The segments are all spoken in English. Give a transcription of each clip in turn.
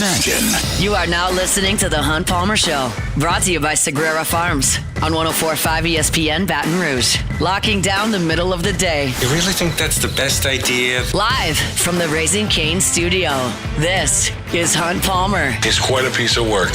Imagine. You are now listening to The Hunt Palmer Show, brought to you by Sagrera Farms on 104.5 ESPN Baton Rouge. Locking down the middle of the day. You really think that's the best idea? Live from the Raising Cane studio, this is Hunt Palmer. It's quite a piece of work.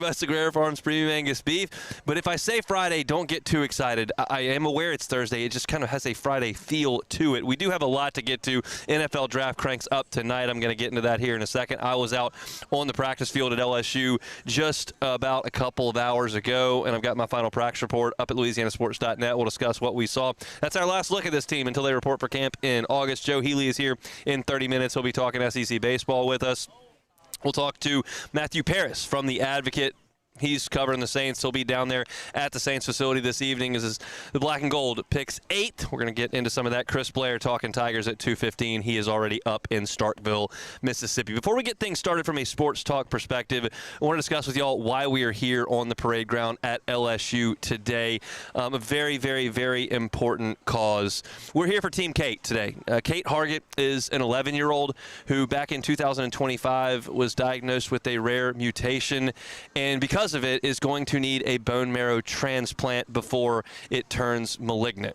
Sagrera Farms Premium Angus Beef. But if I say Friday, don't get too excited. I am aware it's Thursday. It just kind of has a Friday feel to it. We do have a lot to get to. NFL Draft cranks up tonight. I'm going to get into that here in a second. I was out on the practice field at LSU just about a couple of hours ago, and I've got my final practice report up at LouisianaSports.net. We'll discuss what we saw. That's our last look at this team until they report for camp in August. Joe Healy is here in 30 minutes. He'll be talking SEC baseball with us. We'll talk to Matthew Paris from The Advocate. He's covering the Saints. He'll be down there at the Saints facility this evening as the Black and Gold picks 8. We're going to get into some of that. Chris Blair talking Tigers at 2:15. He is already up in Starkville, Mississippi. Before we get things started from a sports talk perspective, I want to discuss with y'all why we are here on the parade ground at LSU today. A very, very, very important cause. We're here for Team Kate today. Kate Hargett is an 11-year-old who back in 2025 was diagnosed with a rare mutation, and because of it is going to need a bone marrow transplant before it turns malignant.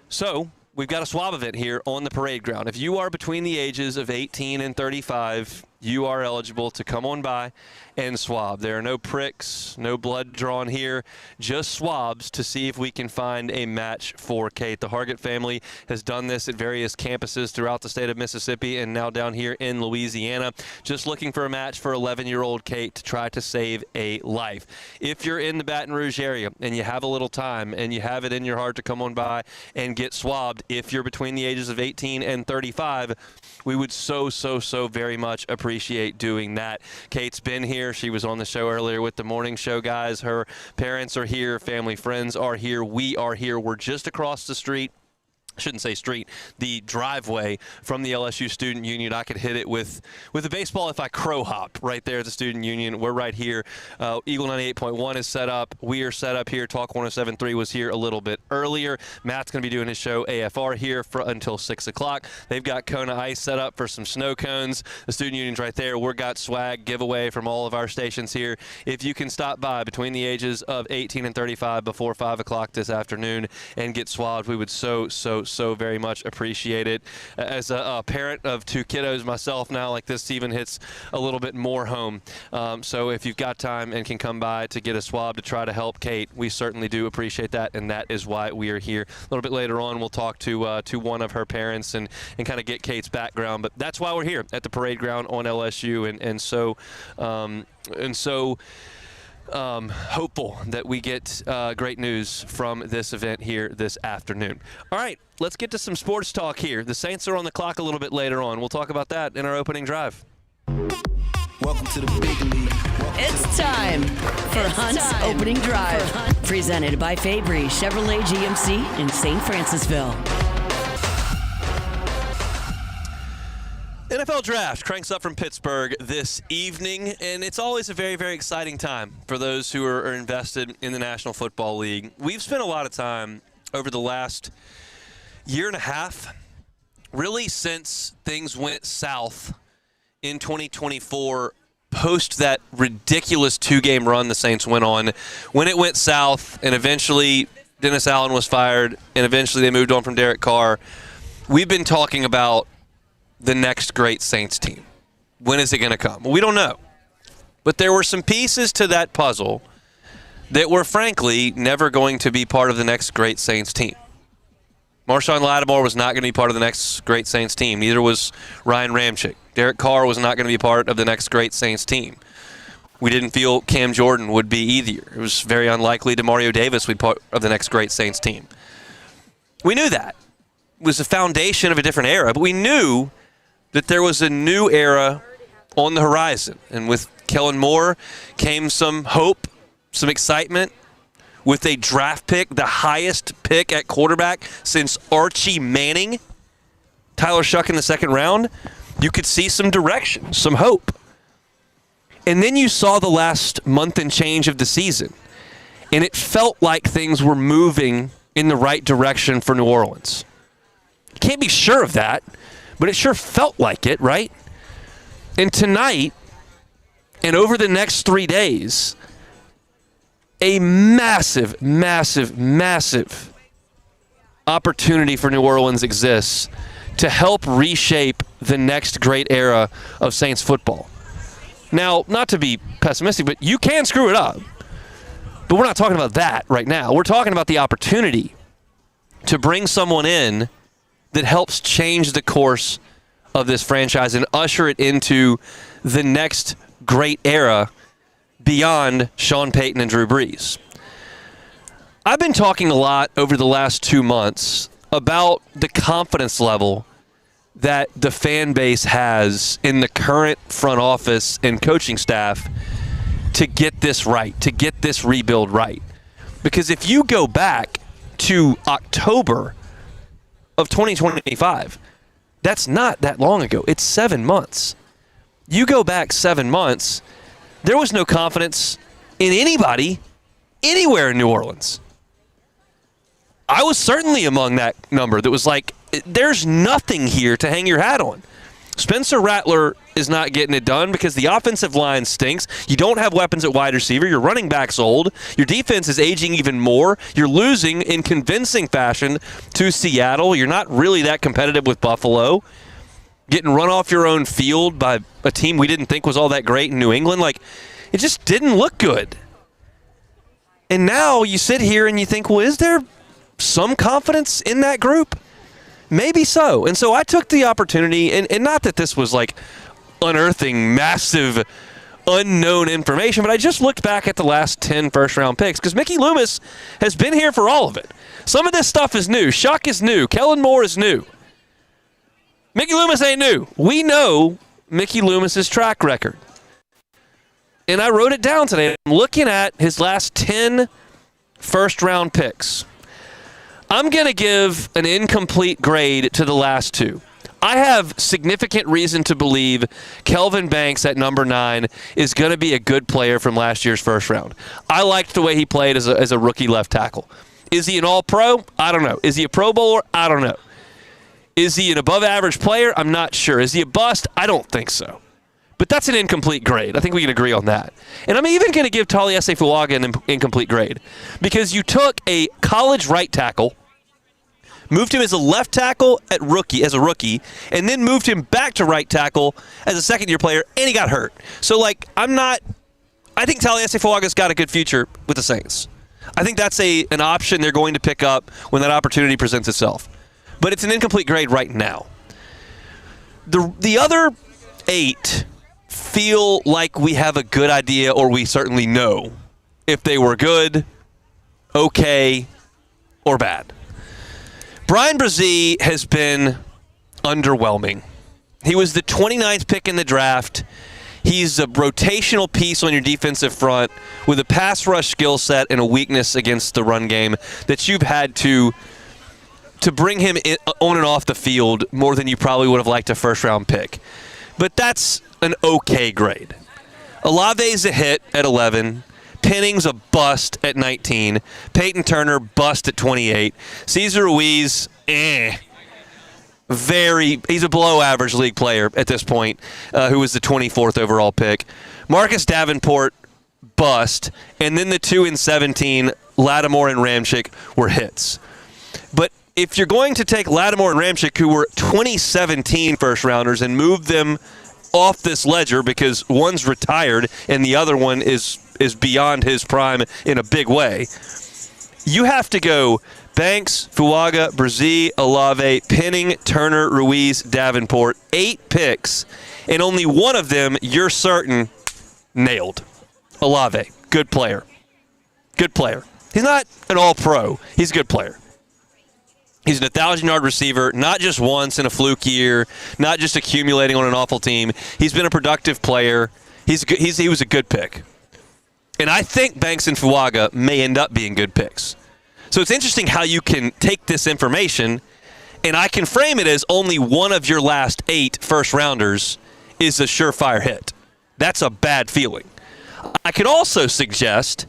So we've got a swab event here on the parade ground. If you are between the ages of 18 and 35, you are eligible to come on by and swab. There are no pricks, no blood drawn here, just swabs to see if we can find a match for Kate. The Hargett family has done this at various campuses throughout the state of Mississippi and now down here in Louisiana, just looking for a match for 11-year-old Kate to try to save a life. If you're in the Baton Rouge area and you have a little time and you have it in your heart to come on by and get swabbed, if you're between the ages of 18 and 35, we would so very much appreciate doing that. Kate's been here. She was on the show earlier with the morning show guys. Her parents are here. Family, friends are here. We are here. We're just across the street. Shouldn't say street, the driveway from the LSU Student Union. I could hit it with a baseball if I crow hopped right there at the Student Union. We're right here. Eagle 98.1 is set up. We are set up here. Talk 107.3 was here a little bit earlier. Matt's going to be doing his show AFR here until 6 o'clock. They've got Kona Ice set up for some snow cones. The Student Union's right there. We've got swag giveaway from all of our stations here. If you can stop by between the ages of 18 and 35 before 5 o'clock this afternoon and get swabbed, we would so very much appreciate it. As a parent of 2 kiddos myself now, like this even hits a little bit more home. So if you've got time and can come by to get a swab to try to help Kate, we certainly do appreciate that, and that is why we are here. A little bit later on, we'll talk to one of her parents and kind of get Kate's background, but that's why we're here at the parade ground on LSU, and so hopeful that we get great news from this event here this afternoon. All right, let's get to some sports talk here. The Saints are on the clock a little bit later on. We'll talk about that in our opening drive. Welcome to the big league. It's time for Hunt's Opening Drive, presented by Fabry Chevrolet GMC in St. Francisville. NFL Draft cranks up from Pittsburgh this evening, and it's always a very, very exciting time for those who are invested in the National Football League. We've spent a lot of time over the last year and a half, really since things went south in 2024, post that ridiculous 2-game run the Saints went on. When it went south and eventually Dennis Allen was fired and eventually they moved on from Derek Carr, we've been talking about the next great Saints team. When is it going to come? Well, we don't know. But there were some pieces to that puzzle that were, frankly, never going to be part of the next great Saints team. Marshawn Lattimore was not going to be part of the next great Saints team. Neither was Ryan Ramczyk. Derek Carr was not going to be part of the next great Saints team. We didn't feel Cam Jordan would be either. It was very unlikely DeMario Davis would be part of the next great Saints team. We knew that. It was the foundation of a different era, but we knew that there was a new era on the horizon. And with Kellen Moore came some hope, some excitement, with a draft pick, the highest pick at quarterback since Archie Manning, Tyler Shuck in the second round. You could see some direction, some hope. And then you saw the last month and change of the season, and it felt like things were moving in the right direction for New Orleans. You can't be sure of that, but it sure felt like it, right? And tonight, and over the next 3 days, a massive, massive, massive opportunity for New Orleans exists to help reshape the next great era of Saints football. Now, not to be pessimistic, but you can screw it up. But we're not talking about that right now. We're talking about the opportunity to bring someone in that helps change the course of this franchise and usher it into the next great era beyond Sean Payton and Drew Brees. I've been talking a lot over the last 2 months about the confidence level that the fan base has in the current front office and coaching staff to get this right, to get this rebuild right. Because if you go back to October of 2025, that's not that long ago. It's 7 months. You go back 7 months, there was no confidence in anybody anywhere in New Orleans. I was certainly among that number that was like, there's nothing here to hang your hat on. Spencer Rattler is not getting it done because the offensive line stinks. You don't have weapons at wide receiver. Your running back's old. Your defense is aging even more. You're losing in convincing fashion to Seattle. You're not really that competitive with Buffalo. Getting run off your own field by a team we didn't think was all that great in New England. Like, it just didn't look good. And now you sit here and you think, well, is there some confidence in that group? Maybe so. And so I took the opportunity, and not that this was like unearthing massive unknown information, but I just looked back at the last 10 first-round picks because Mickey Loomis has been here for all of it. Some of this stuff is new. Shuck is new. Kellen Moore is new. Mickey Loomis ain't new. We know Mickey Loomis's track record. And I wrote it down today. I'm looking at his last 10 first-round picks. I'm going to give an incomplete grade to the last two. I have significant reason to believe Kelvin Banks at number 9 is going to be a good player from last year's first round. I liked the way he played as a rookie left tackle. Is he an all-pro? I don't know. Is he a Pro Bowler? I don't know. Is he an above-average player? I'm not sure. Is he a bust? I don't think so. But that's an incomplete grade. I think we can agree on that. And I'm even going to give Taliese Fuaga an incomplete grade because you took a college right tackle, moved him as a left tackle as a rookie, and then moved him back to right tackle as a second-year player, and he got hurt. So, I think Taliese Fuaga's got a good future with the Saints. I think that's an option they're going to pick up when that opportunity presents itself. But it's an incomplete grade right now. The other 8 feel like we have a good idea, or we certainly know if they were good, okay, or bad. Brian Brzee has been underwhelming. He was the 29th pick in the draft. He's a rotational piece on your defensive front with a pass rush skill set and a weakness against the run game that you've had to bring him on and off the field more than you probably would have liked a first-round pick. But that's an okay grade. Olave's a hit at 11. Penning's a bust at 19. Peyton Turner, bust at 28. Cesar Ruiz, he's a below-average league player at this point, who was the 24th overall pick. Marcus Davenport, bust. And then the 2 and 17, Lattimore and Ramczyk, were hits. But if you're going to take Lattimore and Ramczyk, who were 2017 first-rounders, and move them off this ledger because one's retired and the other one is beyond his prime in a big way, you have to go Banks, Fuaga, Brzee, Olave, Penning, Turner, Ruiz, Davenport. 8 picks, and only one of them you're certain nailed. Olave, good player. Good player. He's not an all-pro. He's a good player. He's an 1,000-yard receiver, not just once in a fluke year, not just accumulating on an awful team. He's been a productive player. He was a good pick. And I think Banks and Fuaga may end up being good picks. So it's interesting how you can take this information, and I can frame it as only one of your last 8 first-rounders is a surefire hit. That's a bad feeling. I could also suggest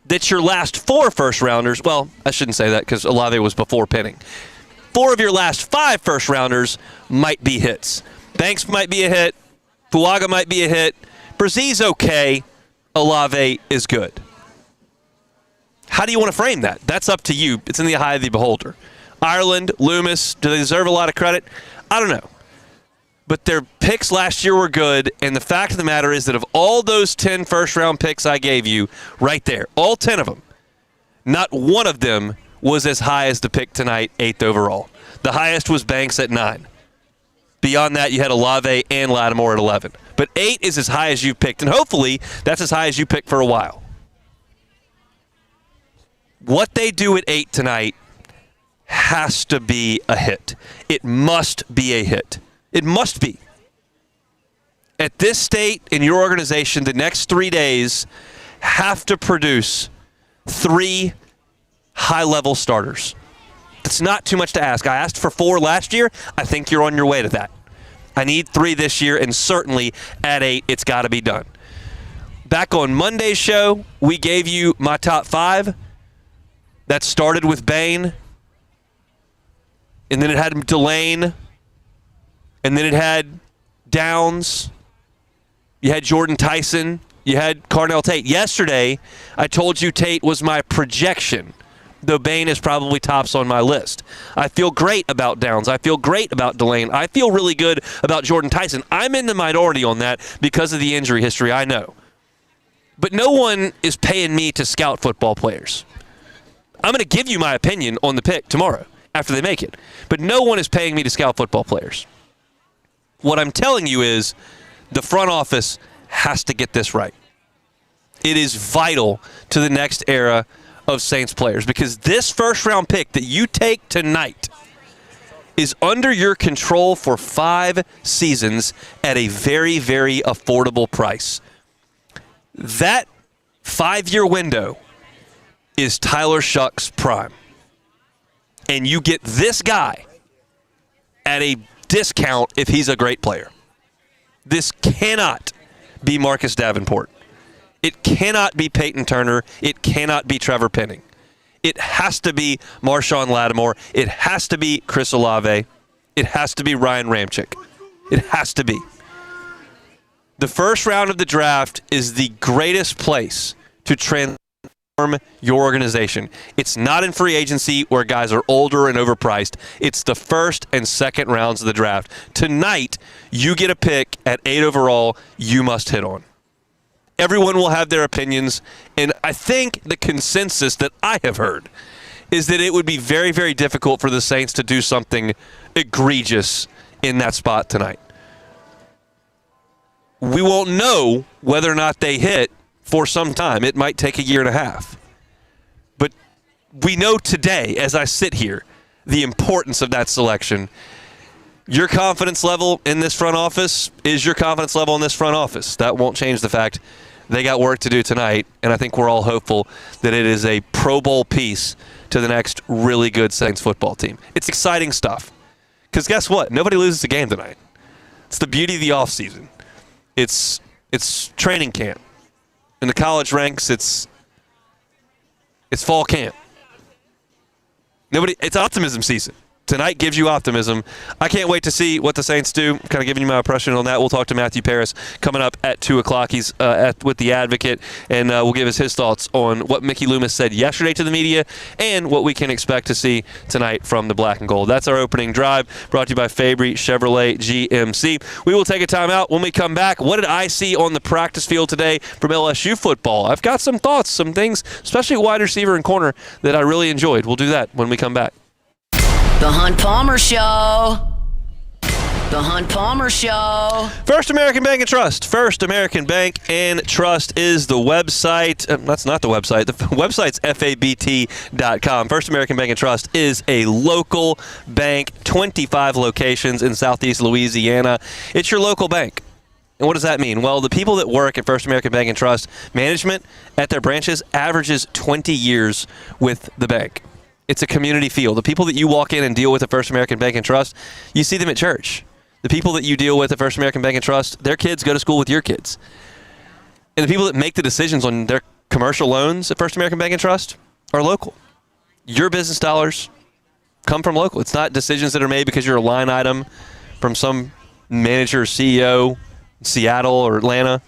that your last 4 first-rounders, well, I shouldn't say that because Olave was before Penning. 4 of your last 5 first-rounders might be hits. Banks might be a hit. Fuaga might be a hit. Brzie's okay. Olave is good. How do you want to frame that? That's up to you. It's in the eye of the beholder. Ireland, Loomis, do they deserve a lot of credit? I don't know. But their picks last year were good, and the fact of the matter is that of all those 10 first-round picks I gave you right there, all 10 of them, not one of them was as high as the pick tonight, 8th overall. The highest was Banks at 9. Beyond that, you had Olave and Lattimore at 11. But 8 is as high as you've picked, and hopefully that's as high as you picked for a while. What they do at 8 tonight has to be a hit. It must be a hit. It must be. At this state in your organization, the next 3 days have to produce 3 high-level starters. That's not too much to ask. I asked for 4 last year. I think you're on your way to that. I need 3 this year, and certainly at 8, it's got to be done. Back on Monday's show, we gave you my top 5. That started with Bain, and then it had Delane, and then it had Downs. You had Jordan Tyson. You had Carnell Tate. Yesterday, I told you Tate was my projection, though Bain is probably tops on my list. I feel great about Downs. I feel great about Delane. I feel really good about Jordan Tyson. I'm in the minority on that because of the injury history, I know. But no one is paying me to scout football players. I'm going to give you my opinion on the pick tomorrow after they make it. But no one is paying me to scout football players. What I'm telling you is the front office has to get this right. It is vital to the next era of Saints players because this first-round pick that you take tonight is under your control for 5 seasons at a very, very affordable price. That 5-year window is Tyler Shuck's prime. And you get this guy at a discount if he's a great player. This cannot be Marcus Davenport. It cannot be Peyton Turner. It cannot be Trevor Penning. It has to be Marshawn Lattimore. It has to be Chris Olave. It has to be Ryan Ramczyk. It has to be. The first round of the draft is the greatest place to transform your organization. It's not in free agency where guys are older and overpriced. It's the first and second rounds of the draft. Tonight, you get a pick at 8 overall you must hit on. Everyone will have their opinions, and I think the consensus that I have heard is that it would be very, very difficult for the Saints to do something egregious in that spot tonight. We won't know whether or not they hit for some time. It might take a year and a half. But we know today, as I sit here, the importance of that selection. Your confidence level in this front office is your confidence level in this front office. That won't change the fact they got work to do tonight, and I think we're all hopeful that it is a Pro Bowl piece to the next really good Saints football team. It's exciting stuff. Because guess what? Nobody loses a game tonight. It's the beauty of the offseason. It's training camp. In the college ranks, it's fall camp. It's optimism season. Tonight gives you optimism. I can't wait to see what the Saints do. Kind of giving you my impression on that. We'll talk to Matthew Paris coming up at 2 o'clock. He's with The Advocate, and we'll give us his thoughts on what Mickey Loomis said yesterday to the media and what we can expect to see tonight from the Black and Gold. That's our opening drive, brought to you by Fabry Chevrolet GMC. We will take a timeout. When we come back, what did I see on the practice field today from LSU football? I've got some thoughts, some things, especially wide receiver and corner, that I really enjoyed. We'll do that when we come back. The Hunt Palmer Show. The Hunt Palmer Show. First American Bank and Trust. First American Bank and Trust is the website. That's not the website. The website's FABT.com. First American Bank and Trust is a local bank, 25 locations in southeast Louisiana. It's your local bank. And what does that mean? Well, the people that work at First American Bank and Trust, management at their branches averages 20 years with the bank. It's a community feel. The people that you walk in and deal with at First American Bank and Trust, you see them at church. The people that you deal with at First American Bank and Trust, their kids go to school with your kids. And the people that make the decisions on their commercial loans at First American Bank and Trust are local. Your business dollars come from local. It's not decisions that are made because you're a line item from some manager or CEO in Seattle or Atlanta.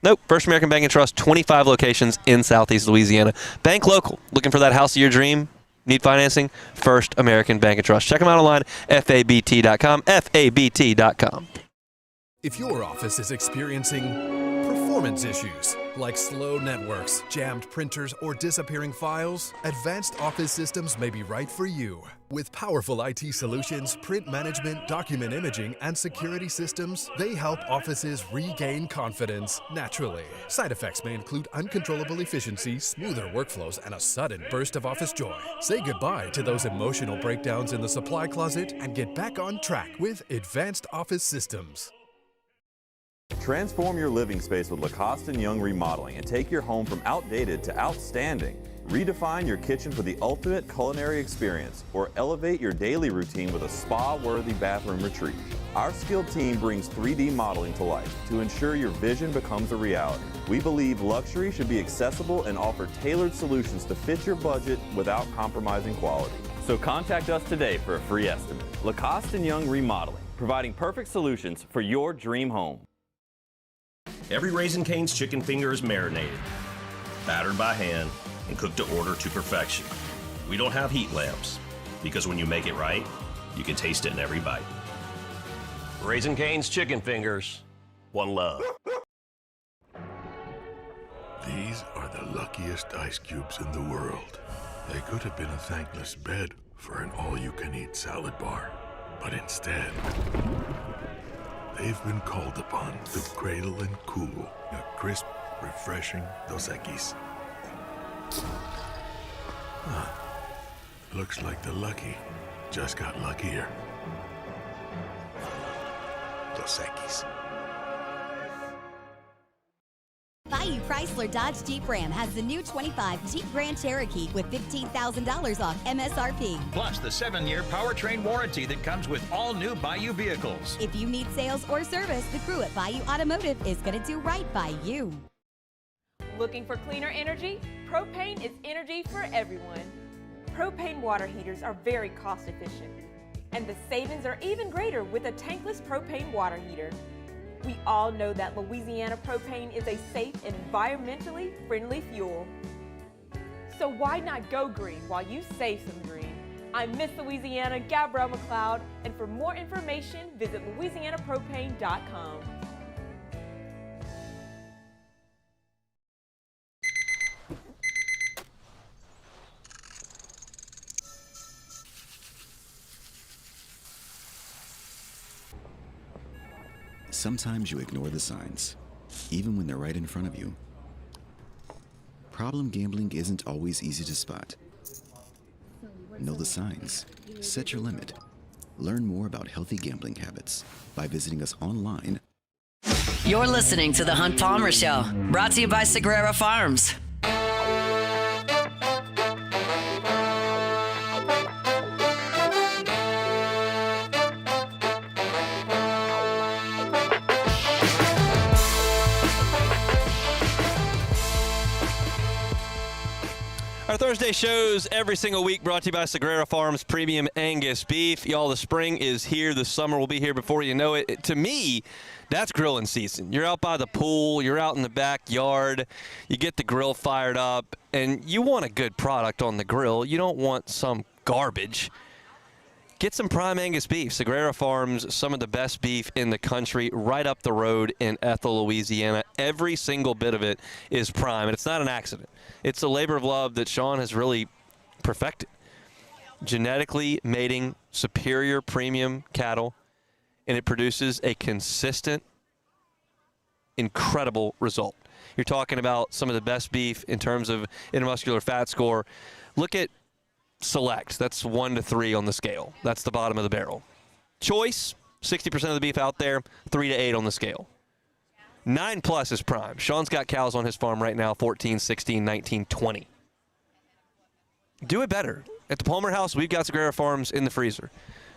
Nope. First American Bank and Trust, 25 locations in southeast Louisiana. Bank local. Looking for that house of your dream? Need financing? First American Bank and Trust. Check them out online, FABT.com, FABT.com. If your office is experiencing performance issues like slow networks, jammed printers, or disappearing files, Advanced Office Systems may be right for you. With powerful IT solutions, print management, document imaging, and security systems, they help offices regain confidence naturally. Side effects may include uncontrollable efficiency, smoother workflows, and a sudden burst of office joy. Say goodbye to those emotional breakdowns in the supply closet and get back on track with Advanced Office Systems. Transform your living space with Lacoste & Young Remodeling and take your home from outdated to outstanding. Redefine your kitchen for the ultimate culinary experience or elevate your daily routine with a spa-worthy bathroom retreat. Our skilled team brings 3D modeling to life to ensure your vision becomes a reality. We believe luxury should be accessible and offer tailored solutions to fit your budget without compromising quality. So contact us today for a free estimate. Lacoste & Young Remodeling, providing perfect solutions for your dream home. Every Raising Cane's chicken finger is marinated, battered by hand, and cooked to order to perfection. We don't have heat lamps, because when you make it right, you can taste it in every bite. Raising Cane's chicken fingers, one love. These are the luckiest ice cubes in the world. They could have been a thankless bed for an all-you-can-eat salad bar, but instead, they've been called upon to cradle and cool a crisp, refreshing Dos Equis. Looks like the lucky just got luckier. Dos Equis. Bayou Chrysler Dodge Jeep Ram has the new 25 Jeep Grand Cherokee with $15,000 off MSRP. Plus the 7-year powertrain warranty that comes with all new Bayou vehicles. If you need sales or service, the crew at Bayou Automotive is going to do right by you. Looking for cleaner energy? Propane is energy for everyone. Propane water heaters are very cost efficient, and the savings are even greater with a tankless propane water heater. We all know that Louisiana propane is a safe and environmentally friendly fuel. So why not go green while you save some green? I'm Miss Louisiana, Gabrielle McLeod, and for more information, visit louisianapropane.com. Sometimes you ignore the signs, even when they're right in front of you. Problem gambling isn't always easy to spot. Know the signs. Set your limit. Learn more about healthy gambling habits by visiting us online. You're listening to The Hunt Palmer Show, brought to you by Sagrera Farms. Our Thursday shows every single week brought to you by Sagrera Farms Premium Angus Beef. Y'all, the spring is here. The summer will be here before you know it. To me, that's grilling season. You're out by the pool. You're out in the backyard. You get the grill fired up, and you want a good product on the grill. You don't want some garbage. Get some prime Angus beef. Sagrera Farms, some of the best beef in the country, right up the road in Ethel, Louisiana. Every single bit of it is prime, and it's not an accident. It's a labor of love that Sean has really perfected. Genetically mating superior premium cattle and it produces a consistent, incredible result. You're talking about some of the best beef in terms of intermuscular fat score. Look at Select. That's 1 to 3 on the scale. That's the bottom of the barrel. Choice, 60% of the beef out there, 3 to 8 on the scale. 9+ is prime. Sean's got cows on his farm right now, 14, 16, 19, 20. Do it better. At the Palmer House, we've got Sagrera Farms in the freezer.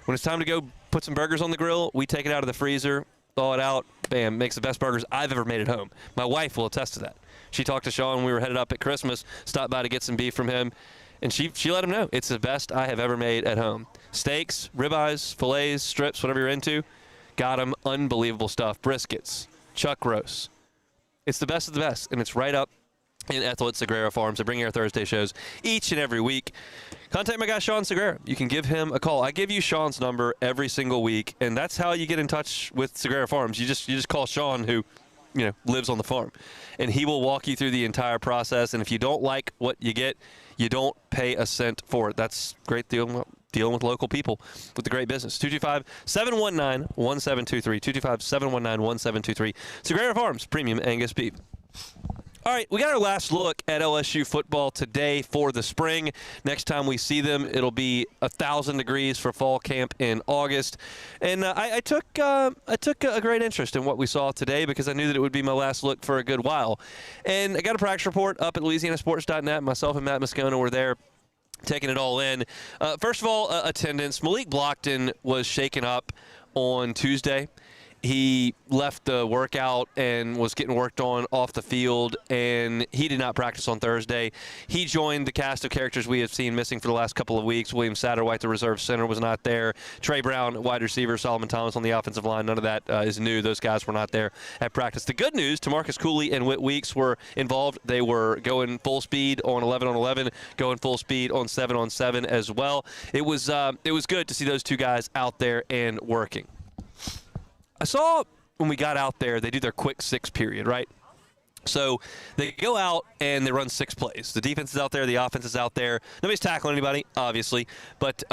When it's time to go put some burgers on the grill, we take it out of the freezer, thaw it out, bam, makes the best burgers I've ever made at home. My wife will attest to that. She talked to Sean when we were headed up at Christmas, stopped by to get some beef from him, and she let him know it's the best I have ever made at home. Steaks, ribeyes, fillets, strips, whatever you're into, got them. Unbelievable stuff. Briskets, chuck roasts. It's the best of the best, and it's right up in Ethel at Sagrera Farms. I bring you our Thursday shows each and every week. Contact my guy, Sean Sagrera. You can give him a call. I give you Sean's number every single week, and that's how you get in touch with Sagrera Farms. You just call Sean, who lives on the farm, and he will walk you through the entire process. And if you don't like what you get, you don't pay a cent for it. That's great dealing with local people with the great business. 225-719-1723. 225-719-1723. Sagrera Farms, premium Angus beef. All right, we got our last look at LSU football today for the spring. Next time we see them, it'll be 1,000 degrees for fall camp in August. And I took a great interest in what we saw today because I knew that it would be my last look for a good while. And I got a practice report up at LouisianaSports.net. Myself and Matt Moscona were there, taking it all in. First of all, attendance. Malik Blockton was shaken up on Tuesday. He left the workout and was getting worked on off the field, and he did not practice on Thursday. He joined the cast of characters we have seen missing for the last couple of weeks. William Satterwhite, the reserve center, was not there. Trey Brown, wide receiver. Solomon Thomas on the offensive line. None of that is new. Those guys were not there at practice. The good news, TaMarcus Cooley and Whit Weeks were involved. They were going full speed on 11-on-11, going full speed on 7-on-7 as well. It was good to see those two guys out there and working. I saw when we got out there, they do their quick 6 period, right? So they go out and they run 6 plays. The defense is out there, the offense is out there. Nobody's tackling anybody, obviously, but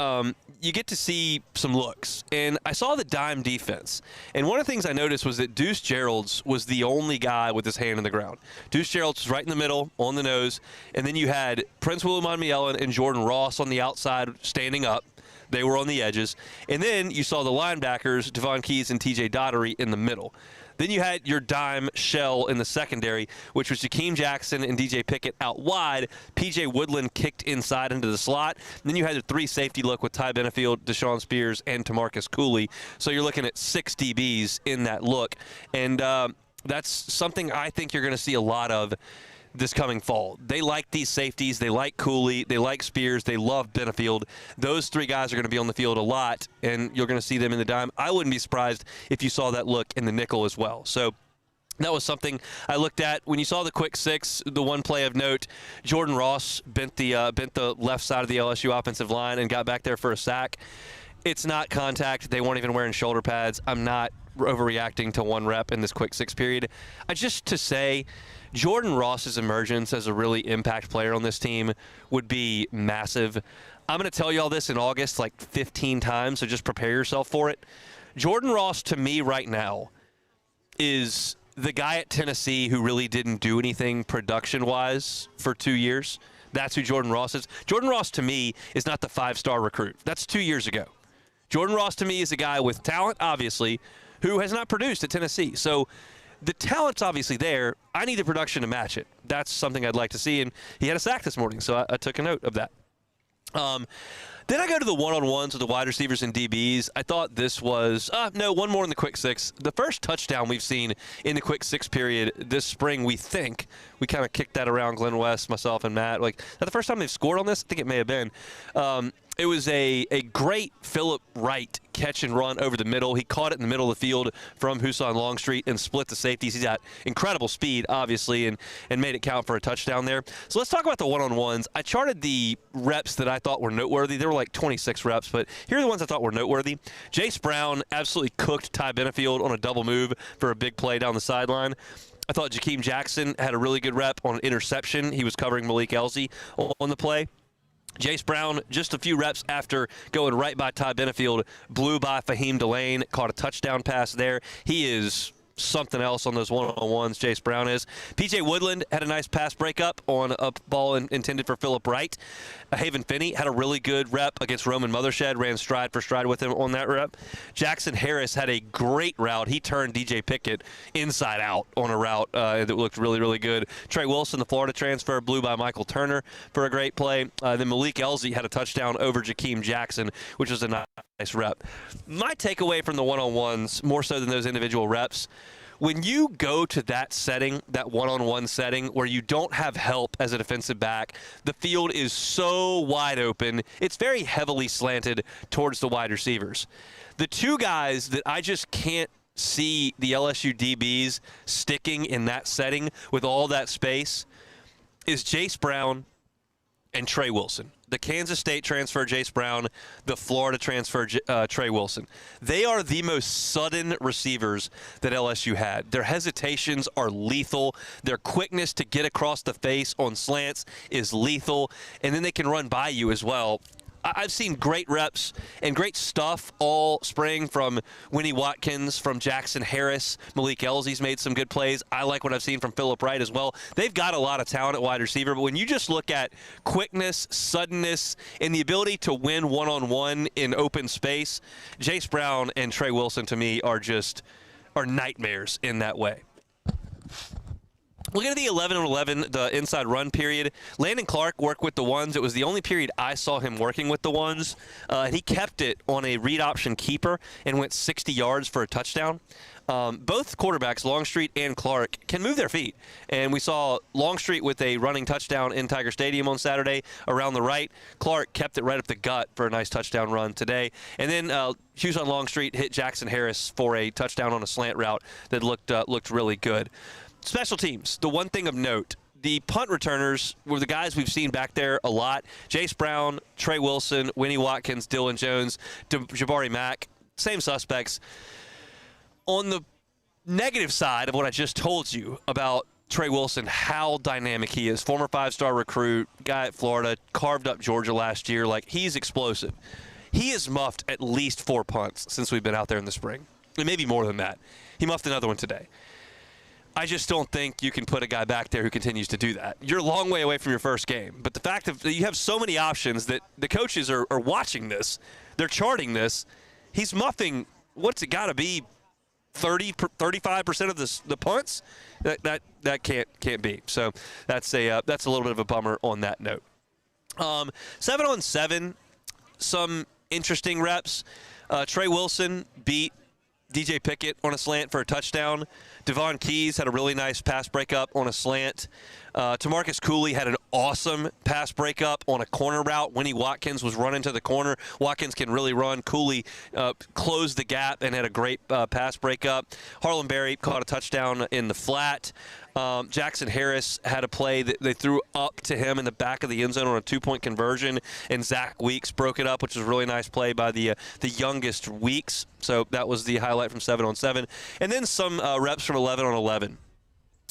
you get to see some looks. And I saw the dime defense. And one of the things I noticed was that Deuce Gerald's was the only guy with his hand in the ground. Deuce Gerald's was right in the middle, on the nose. And then you had Prince William and Jordan Ross on the outside standing up. They were on the edges. And then you saw the linebackers, Devon Keys and TJ Daugherty, in the middle. Then you had your dime shell in the secondary, which was Jakeem Jackson and DJ Pickett out wide. P.J. Woodland kicked inside into the slot. And then you had a 3 safety look with Ty Benefield, Deshaun Spears, and TaMarcus Cooley. So you're looking at 6 DBs in that look. And that's something I think you're going to see a lot of this coming fall. They like these safeties. They like Cooley. They like Spears. They love Benefield. Those 3 guys are going to be on the field a lot, and you're going to see them in the dime. I wouldn't be surprised if you saw that look in the nickel as well. So that was something I looked at. When you saw the quick 6, the one play of note, Jordan Ross bent the left side of the LSU offensive line and got back there for a sack. It's not contact. They weren't even wearing shoulder pads. I'm not overreacting to 1 rep in this quick 6 period. Just to say, Jordan Ross's emergence as a really impact player on this team would be massive. I'm going to tell you all this in August like 15 times, so just prepare yourself for it. Jordan Ross, to me right now, is the guy at Tennessee who really didn't do anything production-wise for 2 years. That's who Jordan Ross is. Jordan Ross, to me, is not the 5-star recruit. That's 2 years ago. Jordan Ross, to me, is a guy with talent, obviously, who has not produced at Tennessee. So the talent's obviously there. I need the production to match it. That's something I'd like to see. And he had a sack this morning, so I took a note of that. Then I go to the one-on-ones with the wide receivers and DBs. I thought this was one more in the quick 6. The first touchdown we've seen in the quick 6 period this spring, we think. We kind of kicked that around, Glenn West, myself, and Matt. Like, is that the first time they've scored on this? I think it may have been. It was a great Phillip Wright catch and run over the middle. He caught it in the middle of the field from Husan Longstreet and split the safeties. He's got incredible speed, obviously, and made it count for a touchdown there. So let's talk about the one-on-ones. I charted the reps that I thought were noteworthy. There were like 26 reps, but here are the ones I thought were noteworthy. Jace Brown absolutely cooked Ty Benefield on a double move for a big play down the sideline. I thought Jakeem Jackson had a really good rep on an interception. He was covering Malik Elzy on the play. Jace Brown, just a few reps after going right by Ty Benefield, blew by Fahim Delane, caught a touchdown pass there. He is something else on those one-on-ones, Jace Brown is. P.J. Woodland had a nice pass breakup on a ball intended for Phillip Wright. Haven Finney had a really good rep against Roman Mothershed, ran stride for stride with him on that rep. Jackson Harris had a great route. He turned DJ Pickett inside out on a route that looked really, really good. Trey Wilson, the Florida transfer, blew by Michael Turner for a great play. Then Malik Elzy had a touchdown over Jakeem Jackson, which was a nice rep. My takeaway from the one-on-ones, more so than those individual reps, when you go to that setting, that one-on-one setting where you don't have help as a defensive back, the field is so wide open. It's very heavily slanted towards the wide receivers. The two guys that I just can't see the LSU DBs sticking in that setting with all that space is Jace Brown and Trey Wilson. The Kansas State transfer, Jace Brown, the Florida transfer, Trey Wilson. They are the most sudden receivers that LSU had. Their hesitations are lethal. Their quickness to get across the face on slants is lethal. And then they can run by you as well. I've seen great reps and great stuff all spring from Winnie Watkins, from Jackson Harris. Malik Elzy's made some good plays. I like what I've seen from Phillip Wright as well. They've got a lot of talent at wide receiver, but when you just look at quickness, suddenness, and the ability to win one-on-one in open space, Jace Brown and Trey Wilson, to me, are nightmares in that way. Looking at the 11-on-11, the inside run period, Landon Clark worked with the ones. It was the only period I saw him working with the ones. He kept it on a read option keeper and went 60 yards for a touchdown. Both quarterbacks, Longstreet and Clark, can move their feet. And we saw Longstreet with a running touchdown in Tiger Stadium on Saturday around the right. Clark kept it right up the gut for a nice touchdown run today. And then Houston Longstreet hit Jackson Harris for a touchdown on a slant route that looked really good. Special teams, the one thing of note, the punt returners were the guys we've seen back there a lot. Jace Brown, Trey Wilson, Winnie Watkins, Dylan Jones, Jabari Mack, same suspects. On the negative side of what I just told you about Trey Wilson, how dynamic he is, former five-star recruit, guy at Florida, carved up Georgia last year, like he's explosive. He has muffed at least 4 punts since we've been out there in the spring, and maybe more than that. He muffed another one today. I just don't think you can put a guy back there who continues to do that. You're a long way away from your first game. But the fact that you have so many options that the coaches are watching this, they're charting this, he's muffing, what's it got to be, 35% of the punts? That can't be. So that's a little bit of a bummer on that note. 7-on-7, some interesting reps. Trey Wilson beat DJ Pickett on a slant for a touchdown. Devon Keys had a really nice pass breakup on a slant. Tamarcus Cooley had an awesome pass breakup on a corner route. Winnie Watkins was running to the corner. Watkins can really run. Cooley closed the gap and had a great pass breakup. Harlan Berry caught a touchdown in the flat. Jackson Harris had a play that they threw up to him in the back of the end zone on a 2-point conversion, and Zach Weeks broke it up, which was a really nice play by the youngest Weeks. So that was the highlight from 7-on-7. And then some reps from 11-on-11.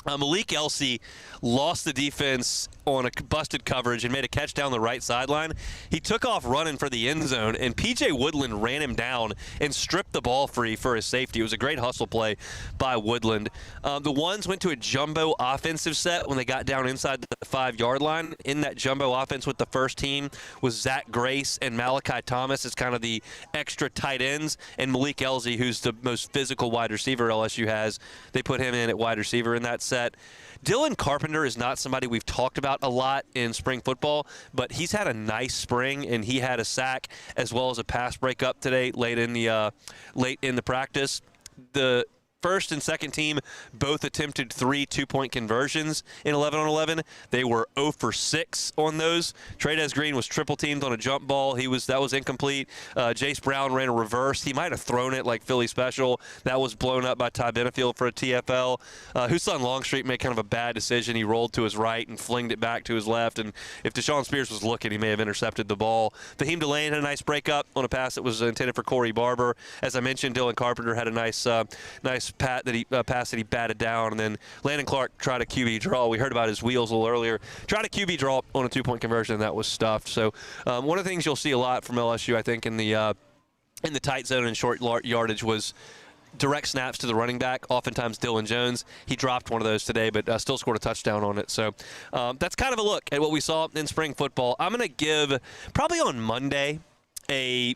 Malik Elzy lost the defense on a busted coverage and made a catch down the right sideline. He took off running for the end zone, and P.J. Woodland ran him down and stripped the ball free for his safety. It was a great hustle play by Woodland. The ones went to a jumbo offensive set when they got down inside the 5-yard line. In that jumbo offense with the first team was Zach Grace and Malachi Thomas as kind of the extra tight ends, and Malik Elzy, who's the most physical wide receiver LSU has. They put him in at wide receiver in that set. Dylan Carpenter is not somebody we've talked about a lot in spring football, but he's had a nice spring, and he had a sack as well as a pass breakup today late in the practice. The first and second team both attempted 3 2-point conversions in 11-on-11. They were 0 for 6 on those. Trey'Dez Green was triple teamed on a jump ball. That was incomplete. Jace Brown ran a reverse. He might have thrown it like Philly special. That was blown up by Ty Benefield for a TFL. Houston Longstreet made kind of a bad decision. He rolled to his right and flinged it back to his left. And if Deshaun Spears was looking, he may have intercepted the ball. Fahim Delane had a nice breakup on a pass that was intended for Corey Barber. As I mentioned, Dylan Carpenter had a nice pass that he batted down, and then Landon Clark tried a QB draw. We heard about his wheels a little earlier. Tried a QB draw on a 2-point conversion, and that was stuffed. So one of the things you'll see a lot from LSU, I think, in the tight zone and short yardage was direct snaps to the running back, oftentimes Dylan Jones. He dropped one of those today, but still scored a touchdown on it. So that's kind of a look at what we saw in spring football. I'm going to give, probably on Monday, a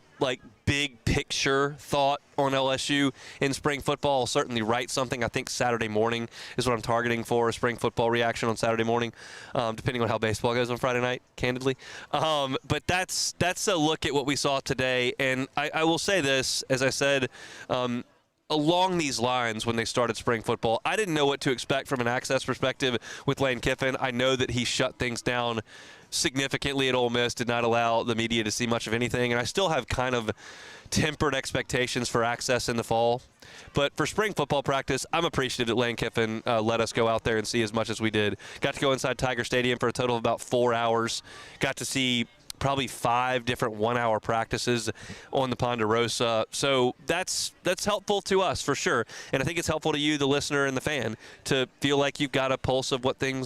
big picture thought on LSU in spring football. I'll certainly write something. I think Saturday morning is what I'm targeting for a spring football reaction on Saturday morning, depending on how baseball goes on Friday night, candidly. But that's a look at what we saw today. And I will say this, as I said, along these lines when they started spring football, I didn't know what to expect from an access perspective with Lane Kiffin. I know that he shut things down significantly at Ole Miss, did not allow the media to see much of anything, and I still have kind of tempered expectations for access in the fall. But for spring football practice, I'm appreciative that Lane Kiffin let us go out there and see as much as we did. Got to go inside Tiger Stadium for a total of about 4 hours. Got to see probably 5 different 1-hour practices on the Ponderosa. So that's helpful to us for sure. And I think it's helpful to you, the listener and the fan, to feel like you've got a pulse of what they're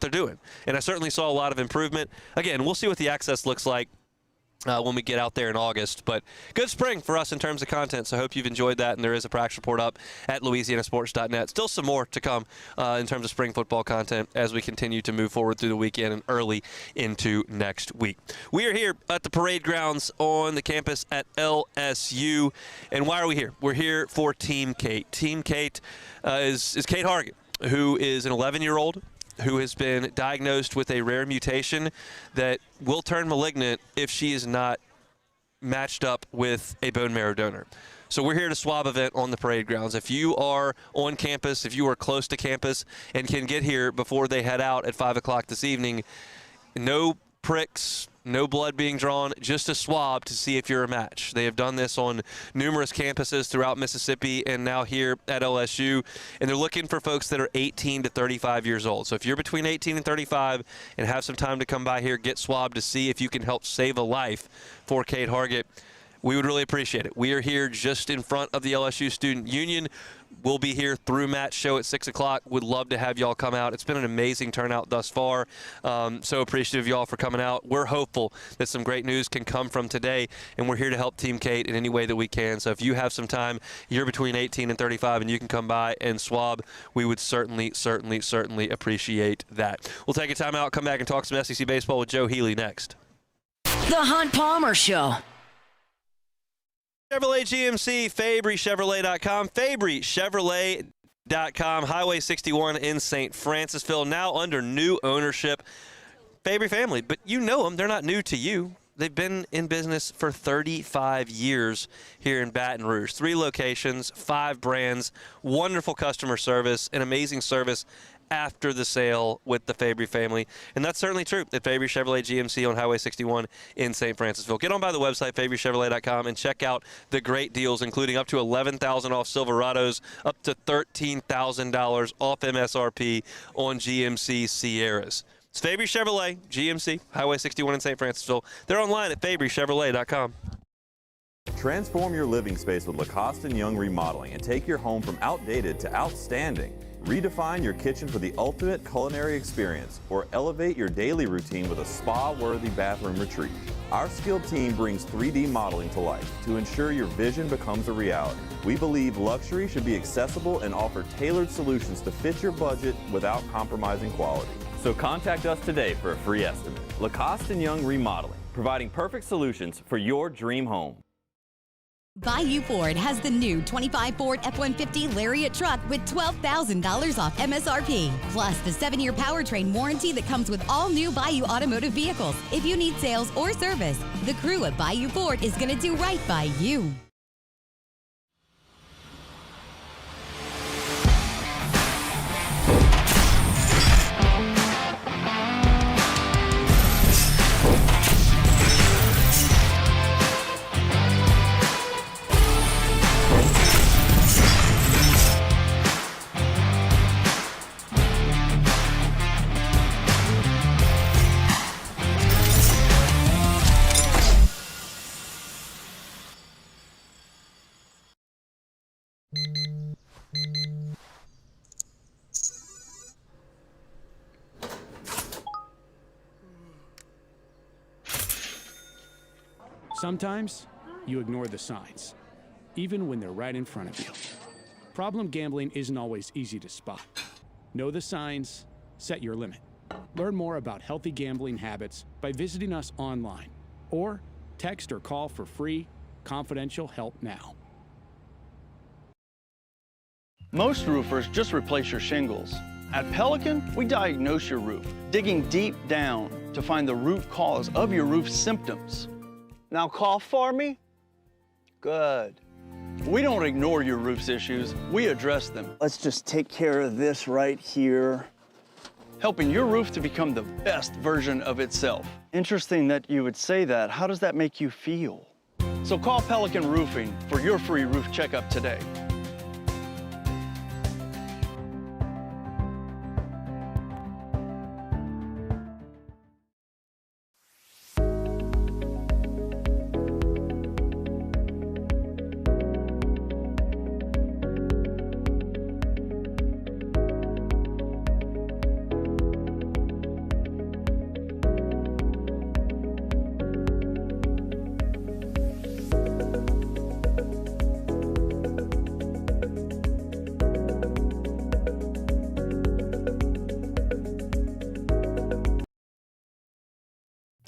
doing. And I certainly saw a lot of improvement. Again, we'll see what the access looks like when we get out there in August. But good spring for us in terms of content, so I hope you've enjoyed that. And there is a practice report up at louisianasports.net. Still some more to come in terms of spring football content as we continue to move forward through the weekend and early into next week. We are here at the parade grounds on the campus at LSU. And why are we here? We're here for Team Kate. Team Kate is Kate Hargett, who is an 11-year-old who has been diagnosed with a rare mutation that will turn malignant if she is not matched up with a bone marrow donor. So we're here at a swab event on the parade grounds. If you are on campus, if you are close to campus and can get here before they head out at 5 o'clock this evening, no pricks, no blood being drawn, just a swab to see if you're a match. They have done this on numerous campuses throughout Mississippi and now here at LSU, and they're looking for folks that are 18 to 35 years old. So if you're between 18 and 35 and have some time to come by here, get swabbed to see if you can help save a life for Kate Hargett, we would really appreciate it. We are here just in front of the LSU Student Union. We'll be here through Matt's show at 6 o'clock. Would love to have y'all come out. It's been an amazing turnout thus far. So appreciative of y'all for coming out. We're hopeful that some great news can come from today, and we're here to help Team Kate in any way that we can. So if you have some time, you're between 18 and 35, and you can come by and swab, we would certainly appreciate that. We'll take a time out, come back and talk some SEC baseball with Joe Healy next. The Hunt Palmer Show. Chevrolet GMC, FabryChevrolet.com, FabryChevrolet.com, Highway 61 in St. Francisville, now under new ownership. Fabry family, but you know them. They're not new to you. They've been in business for 35 years here in Baton Rouge. 3 locations, 5 brands, wonderful customer service, and amazing service after the sale with the Fabry family. And that's certainly true at Fabry Chevrolet GMC on Highway 61 in St. Francisville. Get on by the website, FabryChevrolet.com, and check out the great deals, including up to $11,000 off Silverados, up to $13,000 off MSRP on GMC Sierras. It's Fabry Chevrolet GMC, Highway 61 in St. Francisville. They're online at FabryChevrolet.com. Transform your living space with Lacoste & Young Remodeling and take your home from outdated to outstanding. Redefine your kitchen for the ultimate culinary experience, or elevate your daily routine with a spa-worthy bathroom retreat. Our skilled team brings 3D modeling to life to ensure your vision becomes a reality. We believe luxury should be accessible and offer tailored solutions to fit your budget without compromising quality. So contact us today for a free estimate. Lacoste & Young Remodeling, providing perfect solutions for your dream home. Bayou Ford has the new 25 Ford F-150 Lariat truck with $12,000 off MSRP, plus the 7-year powertrain warranty that comes with all new Bayou automotive vehicles. If you need sales or service, the crew at Bayou Ford is going to do right by you. Sometimes you ignore the signs, even when they're right in front of you. Problem gambling isn't always easy to spot. Know the signs, set your limit. Learn more about healthy gambling habits by visiting us online or text or call for free, confidential help now. Most roofers just replace your shingles. At Pelican, we diagnose your roof, digging deep down to find the root cause of your roof symptoms. Now call for me? Good. We don't ignore your roof's issues, we address them. Let's just take care of this right here, helping your roof to become the best version of itself. Interesting that you would say that. How does that make you feel? So call Pelican Roofing for your free roof checkup today.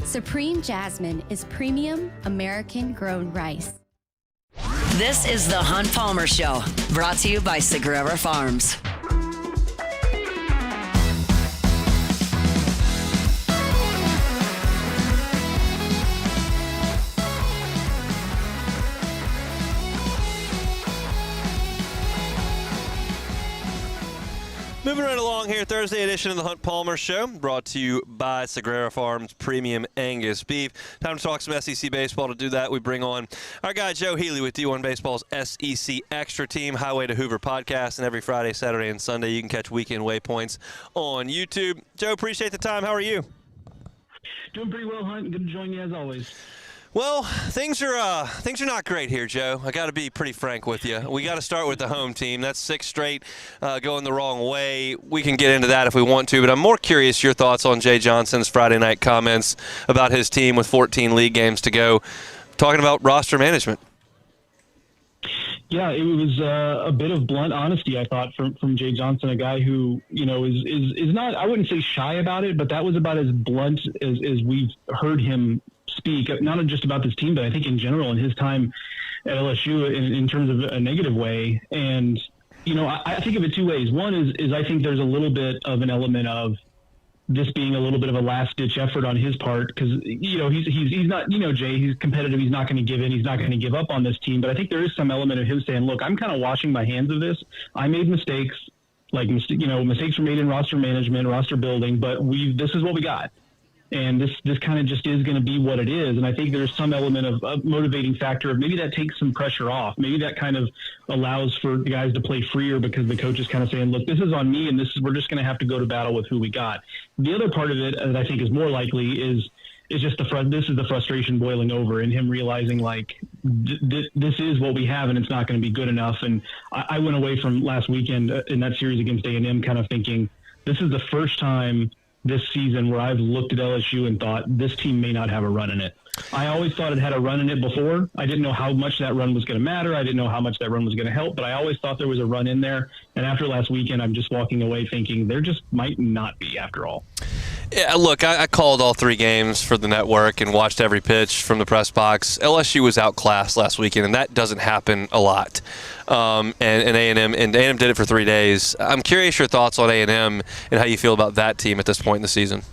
Supreme Jasmine is premium American-grown rice. This is the Hunt Palmer Show, brought to you by Sagrera Farms. Moving right along here, Thursday edition of the Hunt Palmer Show, brought to you by Sagrera Farms Premium Angus Beef. Time to talk some SEC baseball. To do that, we bring on our guy Joe Healy with D1 Baseball's SEC Extra Team, Highway to Hoover podcast, and every Friday, Saturday, and Sunday you can catch Weekend Waypoints on YouTube. Joe, appreciate the time. How are you? Doing pretty well, Hunt. Good to join you as always. Well, things are not great here, Joe. I got to be pretty frank with you. We got to start with the home team. That's 6 straight going the wrong way. We can get into that if we want to, but I'm more curious your thoughts on Jay Johnson's Friday night comments about his team with 14 league games to go, talking about roster management. Yeah, it was a bit of blunt honesty, I thought, from Jay Johnson, a guy who, is not, I wouldn't say shy about it, but that was about as blunt as we've heard him speak, not just about this team, but I think in general in his time at LSU in terms of a negative way. And, I think of it two ways. One is I think there's a little bit of an element of this being a little bit of a last-ditch effort on his part because, he's not, Jay, he's competitive. He's not going to give in. He's not going to give up on this team. But I think there is some element of him saying, look, I'm kind of washing my hands of this. I made mistakes, mistakes were made in roster management, roster building, but this is what we got. And this kind of just is going to be what it is. And I think there's some element of a motivating factor of maybe that takes some pressure off. Maybe that kind of allows for the guys to play freer because the coach is kind of saying, look, this is on me and we're just going to have to go to battle with who we got. The other part of it that I think is more likely is just this is the frustration boiling over and him realizing this is what we have and it's not going to be good enough. And I went away from last weekend in that series against A&M kind of thinking this is the first time this season where I've looked at LSU and thought this team may not have a run in it. I always thought it had a run in it before. I didn't know how much that run was going to matter. I didn't know how much that run was going to help, but I always thought there was a run in there. And after last weekend, I'm just walking away thinking there just might not be after all. Yeah, look, I called all 3 games for the network and watched every pitch from the press box. LSU was outclassed last weekend, and that doesn't happen a lot. And A&M did it for 3 days. I'm curious your thoughts on A&M and how you feel about that team at this point in the season.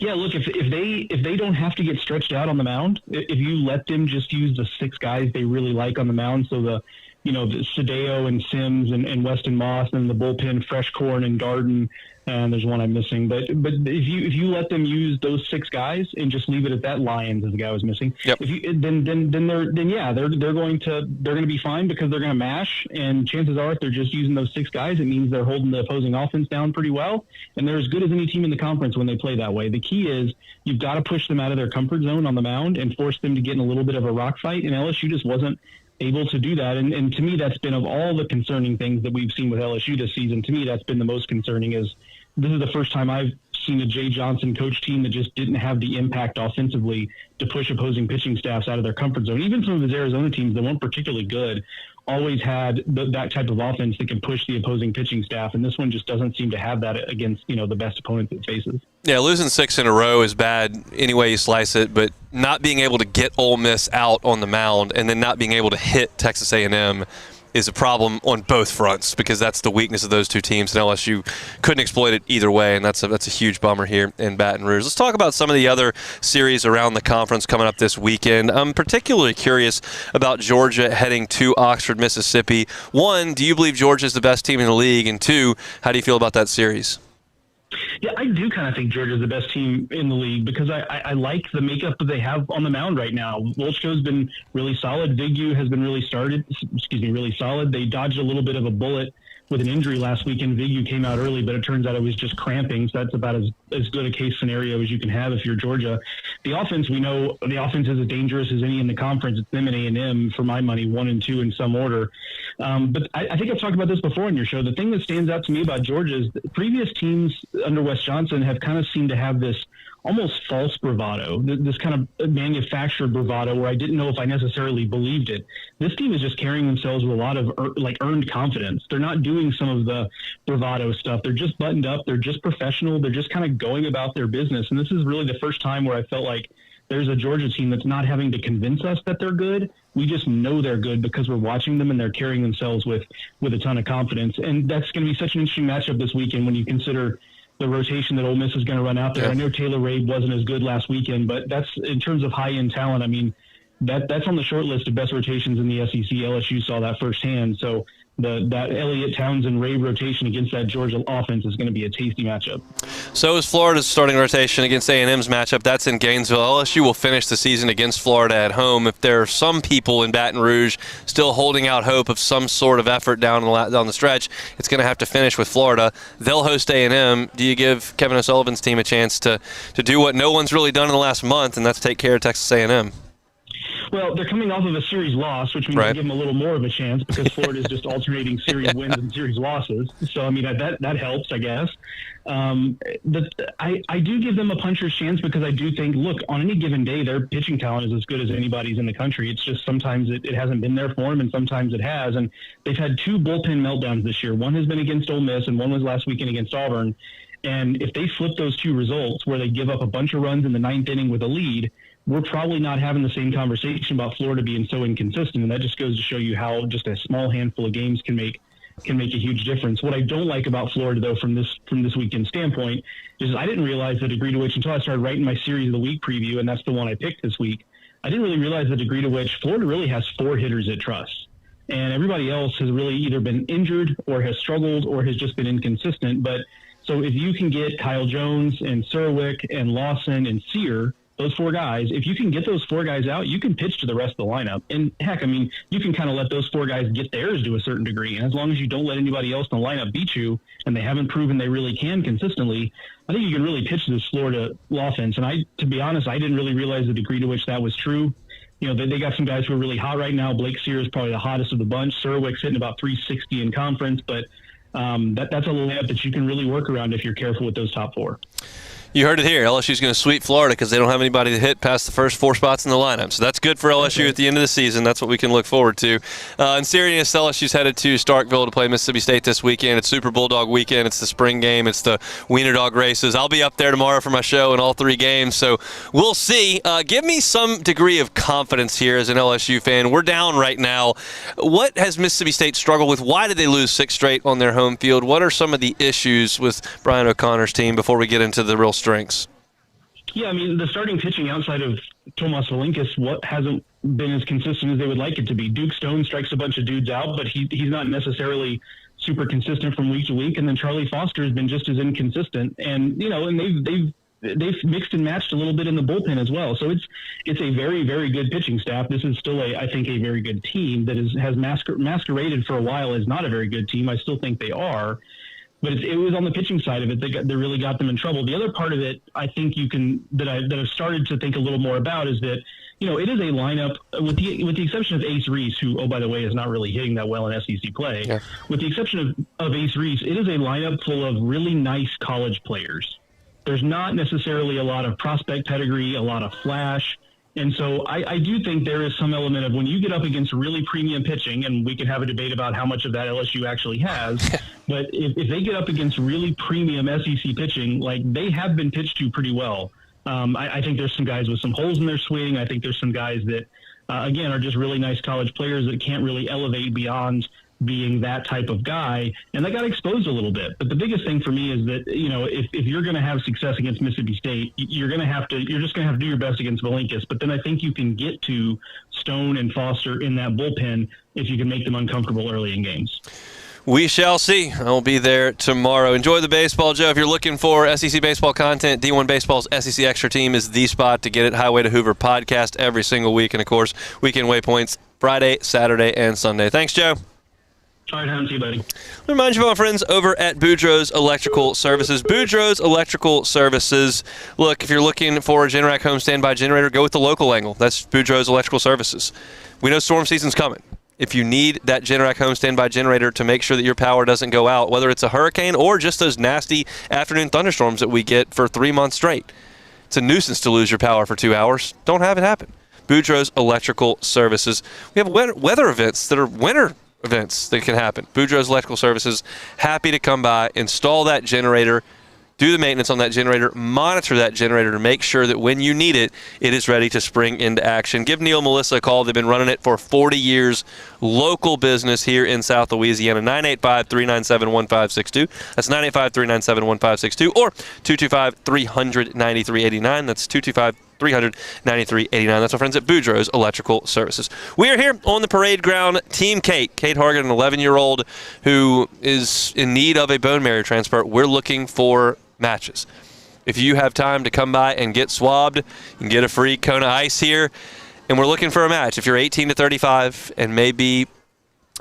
Yeah, look, if they don't have to get stretched out on the mound, if you let them just use the 6 guys they really like on the mound, so the Sadeo and Sims and Weston Moss and the bullpen Freshcorn and Darden, and there's one I'm missing. But if you let them use those 6 guys and just leave it at that, Lyons is the guy I was missing. Yep. Then they're going to be fine because they're going to mash. And chances are, if they're just using those 6 guys, it means they're holding the opposing offense down pretty well. And they're as good as any team in the conference when they play that way. The key is you've got to push them out of their comfort zone on the mound and force them to get in a little bit of a rock fight. And LSU just wasn't able to do that. And to me, that's been, of all the concerning things that we've seen with LSU this season, to me, that's been the most concerning. Is this is the first time I've seen a Jay Johnson coach team that just didn't have the impact offensively to push opposing pitching staffs out of their comfort zone. Even some of his Arizona teams that weren't particularly good always had that type of offense that can push the opposing pitching staff, and this one just doesn't seem to have that against, you know, the best opponents it faces. Yeah, losing 6 in a row is bad any way you slice it, but not being able to get Ole Miss out on the mound and then not being able to hit Texas A&M is a problem on both fronts, because that's the weakness of those two teams, and LSU couldn't exploit it either way, and that's a huge bummer here in Baton Rouge. Let's talk about some of the other series around the conference coming up this weekend. I'm particularly curious about Georgia heading to Oxford, Mississippi. One, do you believe Georgia is the best team in the league? And two, how do you feel about that series? Yeah, I do kind of think Georgia's the best team in the league because I like the makeup that they have on the mound right now. Wolchko's been really solid. Vigneault has been really solid. They dodged a little bit of a bullet with an injury last weekend. Vigneault came out early, but it turns out it was just cramping, so that's about as good a case scenario as you can have if you're Georgia. The offense, we know the offense is as dangerous as any in the conference. It's them and A&M, for my money, 1 and 2 in some order. But I think I've talked about this before on your show. The thing that stands out to me about Georgia is that previous teams under Wes Johnson have kind of seemed to have this almost false bravado, this kind of manufactured bravado where I didn't know if I necessarily believed it. This team is just carrying themselves with a lot of earned confidence. They're not doing some of the bravado stuff. They're just buttoned up. They're just professional. They're just kind of going about their business. And this is really the first time where I felt like there's a Georgia team that's not having to convince us that they're good. We just know they're good because we're watching them and they're carrying themselves with a ton of confidence. And that's going to be such an interesting matchup this weekend when you consider the rotation that Ole Miss is going to run out there. Yeah. I know Taylor Rabe wasn't as good last weekend, but that's in terms of high-end talent. I mean, that's on the short list of best rotations in the SEC. LSU saw that firsthand. So that Elliott, Townsend, Rabe rotation against that Georgia offense is going to be a tasty matchup. So is Florida's starting rotation against A&M's matchup. That's in Gainesville. LSU will finish the season against Florida at home. If there are some people in Baton Rouge still holding out hope of some sort of effort down the stretch, it's going to have to finish with Florida. They'll host A&M. Do you give Kevin O'Sullivan's team a chance to do what no one's really done in the last month, and that's take care of Texas A&M? Well, they're coming off of a series loss, which means they give them a little more of a chance because Florida's just alternating series wins and series losses. So, I mean, that helps, I guess. I do give them a puncher's chance because I do think, look, on any given day, their pitching talent is as good as anybody's in the country. It's just sometimes it hasn't been there for them, and sometimes it has. And they've had 2 bullpen meltdowns this year. One has been against Ole Miss, and one was last weekend against Auburn. And if they flip those 2 results where they give up a bunch of runs in the 9th inning with a lead, we're probably not having the same conversation about Florida being so inconsistent. And that just goes to show you how just a small handful of games can make a huge difference. What I don't like about Florida, though, from this weekend standpoint, is I didn't realize the degree to which, until I started writing my Series of the Week preview, and that's the one I picked this week, I didn't really realize the degree to which Florida really has 4 hitters it trusts. And everybody else has really either been injured or has struggled or has just been inconsistent. But so if you can get Kyle Jones and Serwick and Lawson and Sear, those 4 guys, if you can get those 4 guys out, you can pitch to the rest of the lineup. And heck, I mean, you can kind of let those 4 guys get theirs to a certain degree. And as long as you don't let anybody else in the lineup beat you, and they haven't proven they really can consistently, I think you can really pitch this Florida offense. And to be honest, I didn't really realize the degree to which that was true. You know, they got some guys who are really hot right now. Blake Sear is probably the hottest of the bunch. Serwick's hitting about 360 in conference, but that's a lineup that you can really work around if you're careful with those top 4. You heard it here. LSU's going to sweep Florida because they don't have anybody to hit past the first 4 spots in the lineup. So that's good for LSU at the end of the season. That's what we can look forward to. In seriousness, LSU's headed to Starkville to play Mississippi State this weekend. It's Super Bulldog weekend. It's the spring game. It's the Wiener Dog races. I'll be up there tomorrow for my show in all 3 games. So we'll see. Give me some degree of confidence here as an LSU fan. We're down right now. What has Mississippi State struggled with? Why did they lose 6 straight on their home field? What are some of the issues with Brian O'Connor's team before we get into the real strengths? Yeah, I mean, the starting pitching outside of Tomas Valinkis hasn't been as consistent as they would like it to be. Duke Stone strikes a bunch of dudes out, but he's not necessarily super consistent from week to week. And then Charlie Foster has been just as inconsistent. And, you know, and they've mixed and matched a little bit in the bullpen as well. So it's a very, very good pitching staff. This is still I think a very good team that has masqueraded for a while as not a very good team. I still think they are. But it was on the pitching side of it they really got them in trouble. The other part of it, I think that I've started to think a little more about is that, you know, it is a lineup with the exception of Ace Reese, who, oh, by the way, is not really hitting that well in SEC play. Yeah. With the exception of Ace Reese, it is a lineup full of really nice college players. There's not necessarily a lot of prospect pedigree, a lot of flash. And so I do think there is some element of when you get up against really premium pitching, and we can have a debate about how much of that LSU actually has, but if they get up against really premium SEC pitching, like they have been pitched to pretty well. I think there's some guys with some holes in their swing. I think there's some guys that, again, are just really nice college players that can't really elevate beyond being that type of guy, and they got exposed a little bit. But the biggest thing for me is that, if you're going to have success against Mississippi State, you're just going to have to do your best against Malinkus. But then I think you can get to Stone and Foster in that bullpen if you can make them uncomfortable early in games. We shall see. I'll be there tomorrow. Enjoy the baseball, Joe. If you're looking for SEC baseball content, D1 Baseball's SEC Extra Team is the spot to get it. Highway to Hoover podcast every single week. And, of course, Weekend Waypoints Friday, Saturday, and Sunday. Thanks, Joe. All right, have a good, buddy. Let me remind you of our friends over at Boudreaux's Electrical Services. Boudreaux's Electrical Services. Look, if you're looking for a Generac home standby generator, go with the local angle. That's Boudreaux's Electrical Services. We know storm season's coming. If you need that Generac home standby generator to make sure that your power doesn't go out, whether it's a hurricane or just those nasty afternoon thunderstorms that we get for 3 months straight, it's a nuisance to lose your power for 2 hours. Don't have it happen. Boudreaux's Electrical Services. We have weather events that are winter events that can happen. Boudreaux's Electrical Services, happy to come by, install that generator, do the maintenance on that generator, monitor that generator to make sure that when you need it, it is ready to spring into action. Give Neil and Melissa a call. They've been running it for 40 years. Local business here in South Louisiana. 985-397-1562. That's 985-397-1562 or 225-300-9389. That's 225-300-9389. That's our friends at Boudreaux's Electrical Services. We are here on the parade ground. Team Kate Hargan, an 11-year-old who is in need of a bone marrow transplant. We're looking for matches. If you have time to come by and get swabbed, you can get a free Kona Ice here. And we're looking for a match. If you're 18 to 35 and maybe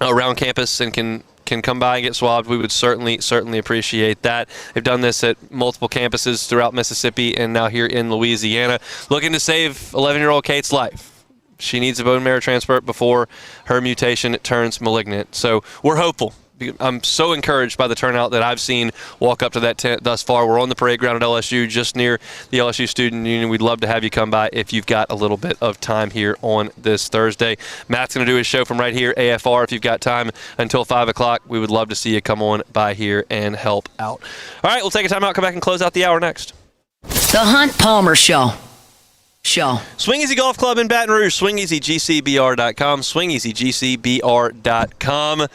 around campus and can come by and get swabbed, we would certainly appreciate that. They've done this at multiple campuses throughout Mississippi and now here in Louisiana. Looking to save 11-year-old Kate's life. She needs a bone marrow transplant before her mutation turns malignant. So we're hopeful. I'm so encouraged by the turnout that I've seen walk up to that tent thus far. We're on the parade ground at LSU, just near the LSU Student Union. We'd love to have you come by if you've got a little bit of time here on this Thursday. Matt's going to do his show from right here, AFR. If you've got time until 5 o'clock, we would love to see you come on by here and help out. All right, we'll take a time out, come back and close out the hour next. The Hunt Palmer Show. Swing Easy Golf Club in Baton Rouge, swingeasygcbr.com, swingeasygcbr.com.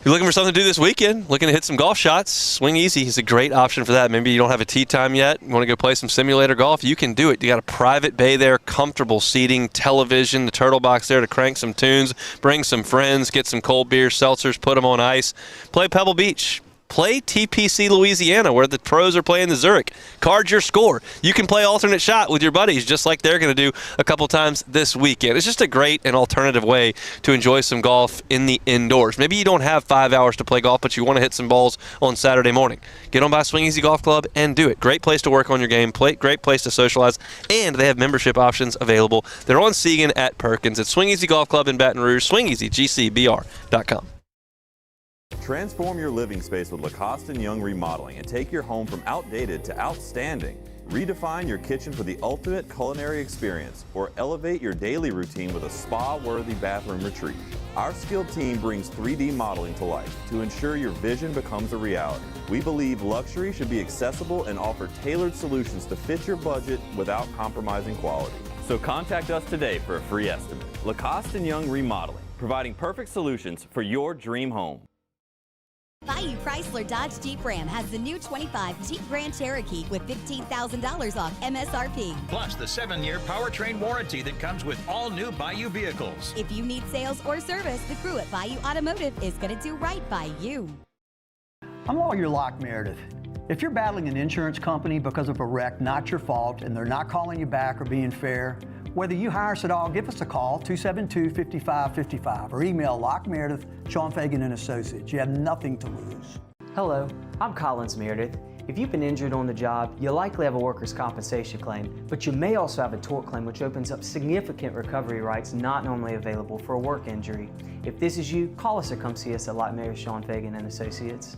You're looking for something to do this weekend, looking to hit some golf shots, Swing Easy is a great option for that. Maybe you don't have a tee time yet, you want to go play some simulator golf, you can do it. You got a private bay there, comfortable seating, television, the turtle box there to crank some tunes, bring some friends, get some cold beers, seltzers, put them on ice, play Pebble Beach. Play TPC Louisiana, where the pros are playing the Zurich. Card your score. You can play alternate shot with your buddies, just like they're going to do a couple times this weekend. It's just a great and alternative way to enjoy some golf in the indoors. Maybe you don't have 5 hours to play golf, but you want to hit some balls on Saturday morning. Get on by Swing Easy Golf Club and do it. Great place to work on your game, great place to socialize, and they have membership options available. They're on Segan at Perkins. It's Swing Easy Golf Club in Baton Rouge, swingeasygcbr.com. Transform your living space with Lacoste & Young Remodeling and take your home from outdated to outstanding. Redefine your kitchen for the ultimate culinary experience or elevate your daily routine with a spa-worthy bathroom retreat. Our skilled team brings 3D modeling to life to ensure your vision becomes a reality. We believe luxury should be accessible and offer tailored solutions to fit your budget without compromising quality. So contact us today for a free estimate. Lacoste & Young Remodeling, providing perfect solutions for your dream home. Bayou Chrysler Dodge Jeep Ram has the new 25 Jeep Grand Cherokee with $15,000 off MSRP. Plus the 7-year powertrain warranty that comes with all new Bayou vehicles. If you need sales or service, the crew at Bayou Automotive is going to do right by you. I'm Lawyer Locke Meredith. If you're battling an insurance company because of a wreck not your fault and they're not calling you back or being fair, whether you hire us at all, give us a call, 272-5555, or email Locke Meredith, Sean Fagan and Associates. You have nothing to lose. Hello, I'm Collins Meredith. If you've been injured on the job, you'll likely have a workers' compensation claim, but you may also have a tort claim, which opens up significant recovery rights not normally available for a work injury. If this is you, call us or come see us at Locke Meredith, Sean Fagan and Associates.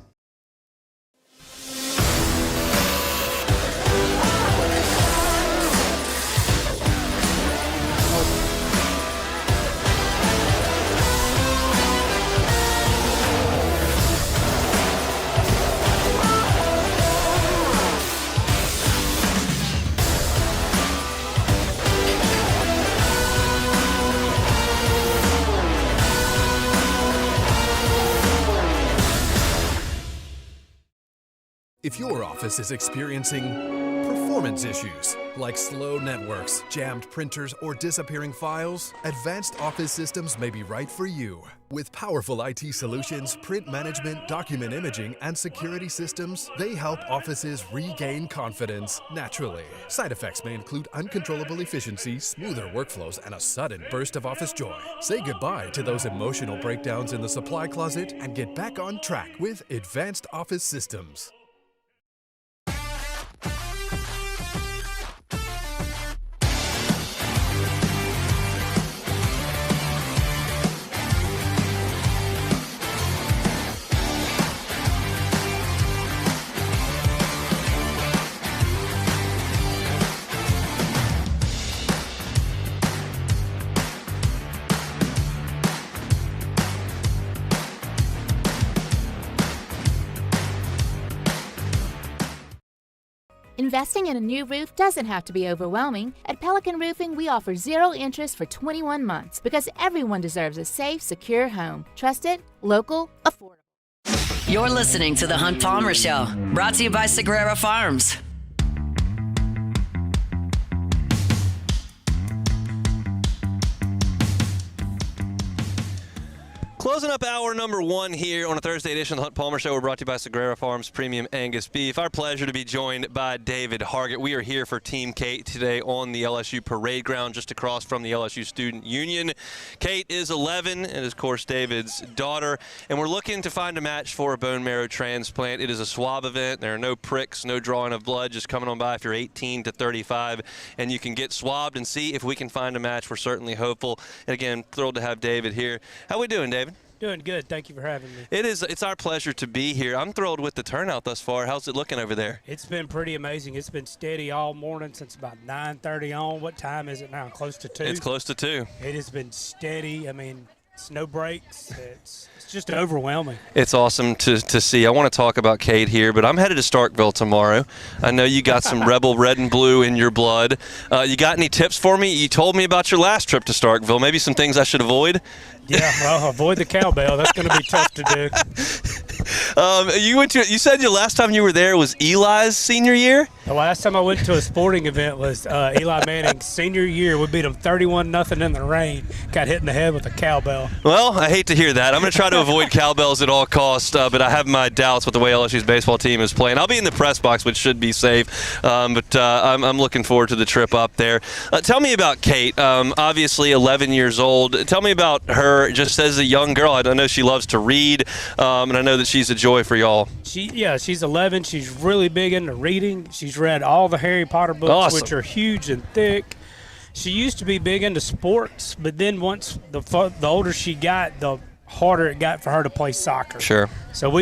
If your office is experiencing performance issues like slow networks, jammed printers, or disappearing files, Advanced Office Systems may be right for you. With powerful IT solutions, print management, document imaging, and security systems, they help offices regain confidence naturally. Side effects may include uncontrollable efficiency, smoother workflows, and a sudden burst of office joy. Say goodbye to those emotional breakdowns in the supply closet and get back on track with Advanced Office Systems. Investing in a new roof doesn't have to be overwhelming. At Pelican Roofing, we offer 0 interest for 21 months because everyone deserves a safe, secure home. Trusted, local, affordable. You're listening to The Hunt Palmer Show, brought to you by Sagrera Farms. Closing up hour number 1 here on a Thursday edition of the Hunt Palmer Show. We're brought to you by Sagrera Farms Premium Angus Beef. Our pleasure to be joined by David Har. We are here for Team Kate today on the LSU parade ground just across from the LSU Student Union. Kate is 11 and is, of course, David's daughter. And we're looking to find a match for a bone marrow transplant. It is a swab event. There are no pricks, no drawing of blood. Just coming on by if you're 18 to 35. And you can get swabbed and see if we can find a match. We're certainly hopeful. And, again, thrilled to have David here. How we doing, David? Doing good. Thank you for having me. It's our pleasure to be here. I'm thrilled with the turnout thus far. How's it looking over there? It's been pretty amazing. It's been steady all morning since about 9:30 on. What time is it now? Close to 2? It's close to 2. It has been steady. I mean, it's no breaks. It's just overwhelming. It's awesome to see. I want to talk about Kate here, but I'm headed to Starkville tomorrow. I know you got some Rebel red and blue in your blood. You got any tips for me? You told me about your last trip to Starkville. Maybe some things I should avoid? Yeah, well, avoid the cowbell. That's going to be tough to do. You said your last time you were there was Eli's senior year? The last time I went to a sporting event was Eli Manning's senior year. We beat him 31-0 in the rain. Got hit in the head with a cowbell. Well, I hate to hear that. I'm going to try to avoid cowbells at all costs, but I have my doubts with the way LSU's baseball team is playing. I'll be in the press box, which should be safe, but I'm looking forward to the trip up there. Tell me about Kate. Obviously 11 years old. Tell me about her just as a young girl. I know she loves to read, and I know that she's a joy for y'all. She's 11. She's really big into reading. She's read all the Harry Potter books, awesome, which are huge and thick. She used to be big into sports, but then once the older she got, the harder it got for her to play soccer. Sure. So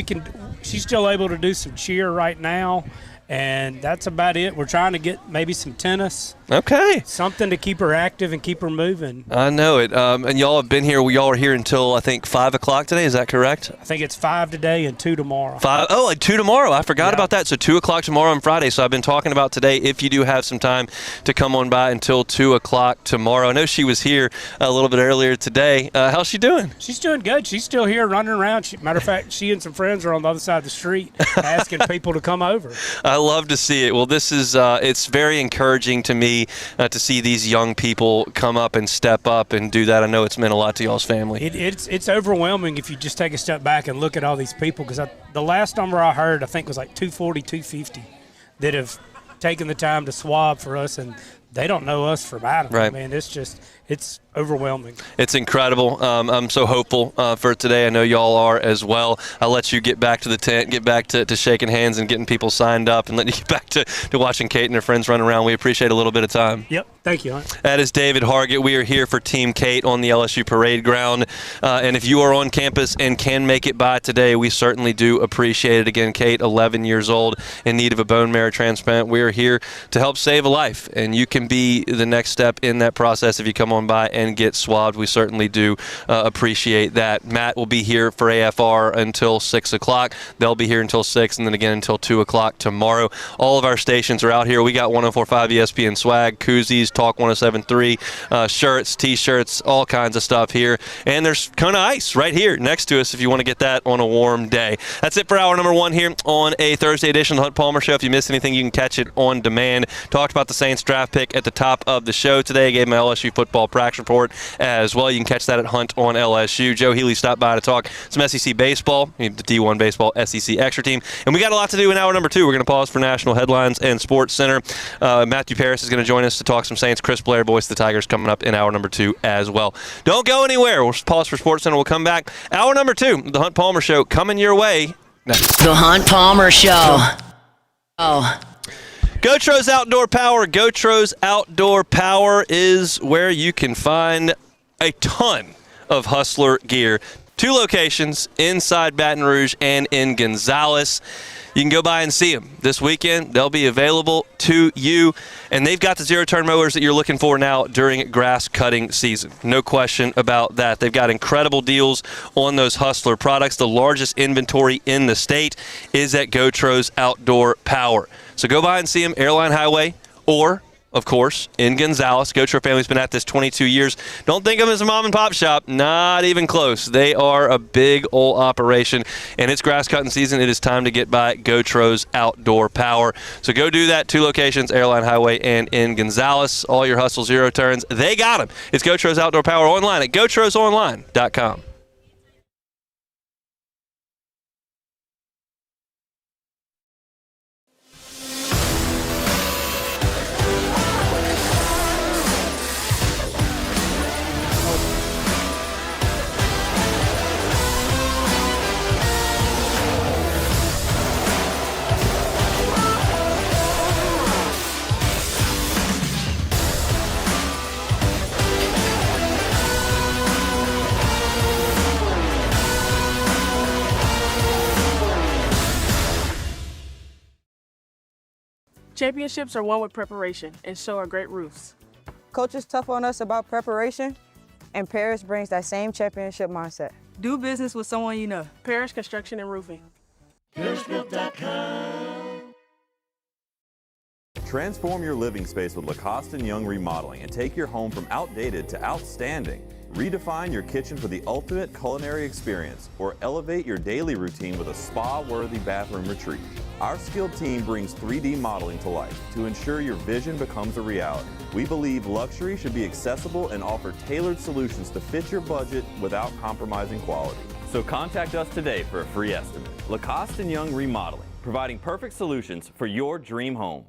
she's still able to do some cheer right now, and that's about it. We're trying to get maybe some tennis. Okay. Something to keep her active and keep her moving. I know it. And y'all have been here. Y'all are here until, I think, 5 o'clock today. Is that correct? I think it's 5 today and 2 tomorrow. 5? Oh, like 2 tomorrow. I forgot about that. So 2 o'clock tomorrow on Friday. So I've been talking about today, if you do have some time to come on by until 2 o'clock tomorrow. I know she was here a little bit earlier today. How's she doing? She's doing good. She's still here running around. Matter of fact, she and some friends are on the other side of the street asking people to come over. I love to see it. Well, this is it's very encouraging to me to see these young people come up and step up and do that. I know it's meant a lot to y'all's family. It's overwhelming if you just take a step back and look at all these people, because the last number I heard, I think, was like 240, 250 that have taken the time to swab for us, and they don't know us from Adam. Right. I mean, it's overwhelming. It's incredible. I'm so hopeful for today. I know y'all are as well. I'll let you get back to the tent, get back to shaking hands and getting people signed up, and let you get back to watching Kate and her friends run around. We appreciate a little bit of time. Yep. Thank you. That is David Hargett. We are here for Team Kate on the LSU parade ground. And if you are on campus and can make it by today, we certainly do appreciate it. Again, Kate, 11 years old, in need of a bone marrow transplant. We are here to help save a life, and you can be the next step in that process if you come on by and get swabbed. We certainly do appreciate that. Matt will be here for AFR until 6 o'clock. They'll be here until 6, and then again until 2 o'clock tomorrow. All of our stations are out here. We got 104.5 ESPN swag, koozies, Talk 107.3 shirts, T-shirts, all kinds of stuff here. And there's Kona Ice right here next to us if you want to get that on a warm day. That's it for hour number 1 here on a Thursday edition of the Hunt Palmer Show. If you missed anything, you can catch it on demand. Talked about the Saints draft pick at the top of the show today. Gave my LSU football practice report as well. You can catch that at Hunt on LSU. Joe Healy stopped by to talk some SEC baseball, the D1 baseball SEC extra team. And we got a lot to do in hour number 2. We're going to pause for national headlines and Sports Center. Matthew Paris is going to join us to talk some Saints. Chris Blair, voice of the Tigers, coming up in hour number 2 as well. Don't go anywhere. We'll pause for Sports Center. We'll come back. Hour number 2, the Hunt Palmer Show, coming your way next. The Hunt Palmer Show. Oh. Gotros Outdoor Power. Gotros Outdoor Power is where you can find a ton of Hustler gear. 2 locations, inside Baton Rouge and in Gonzales. You can go by and see them this weekend. They'll be available to you. And they've got the zero-turn mowers that you're looking for now during grass cutting season. No question about that. They've got incredible deals on those Hustler products. The largest inventory in the state is at Gotros Outdoor Power. So go by and see them, Airline Highway, or, of course, in Gonzales. Gotro family's been at this 22 years. Don't think of them as a mom-and-pop shop. Not even close. They are a big old operation, and it's grass cutting season. It is time to get by Gotros Outdoor Power. So go do that. 2 locations, Airline Highway and in Gonzales. All your hustle zero turns, they got them. It's Gotros Outdoor Power online at gotrosonline.com. Championships are won with preparation, and so are great roofs. Coach is tough on us about preparation, and Parrish brings that same championship mindset. Do business with someone you know. Parrish Construction and Roofing. Transform your living space with Lacoste & Young Remodeling and take your home from outdated to outstanding. Redefine your kitchen for the ultimate culinary experience, or elevate your daily routine with a spa-worthy bathroom retreat. Our skilled team brings 3D modeling to life to ensure your vision becomes a reality. We believe luxury should be accessible and offer tailored solutions to fit your budget without compromising quality. So contact us today for a free estimate. Lacoste & Young Remodeling, providing perfect solutions for your dream home.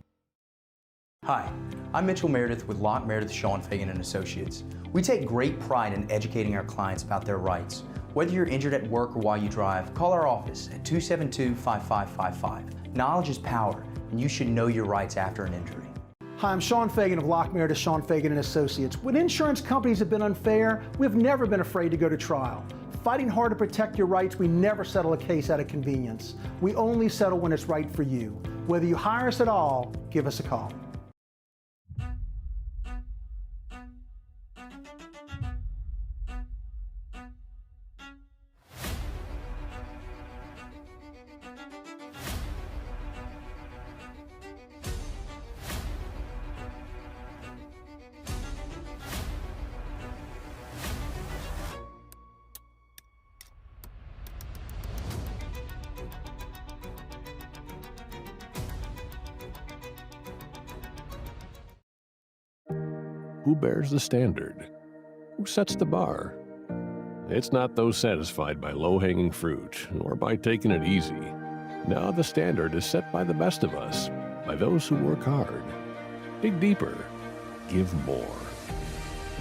Hi, I'm Mitchell Meredith with Locke Meredith, Sean Fagan & Associates. We take great pride in educating our clients about their rights. Whether you're injured at work or while you drive, call our office at 272-5555. Knowledge is power, and you should know your rights after an injury. Hi, I'm Sean Fagan of Locke Meredith, Sean Fagan & Associates. When insurance companies have been unfair, we've never been afraid to go to trial. Fighting hard to protect your rights, we never settle a case out of convenience. We only settle when it's right for you. Whether you hire us at all, give us a call. Who bears the standard? Who sets the bar? It's not those satisfied by low-hanging fruit or by taking it easy. No, the standard is set by the best of us, by those who work hard. Dig deeper. Give more.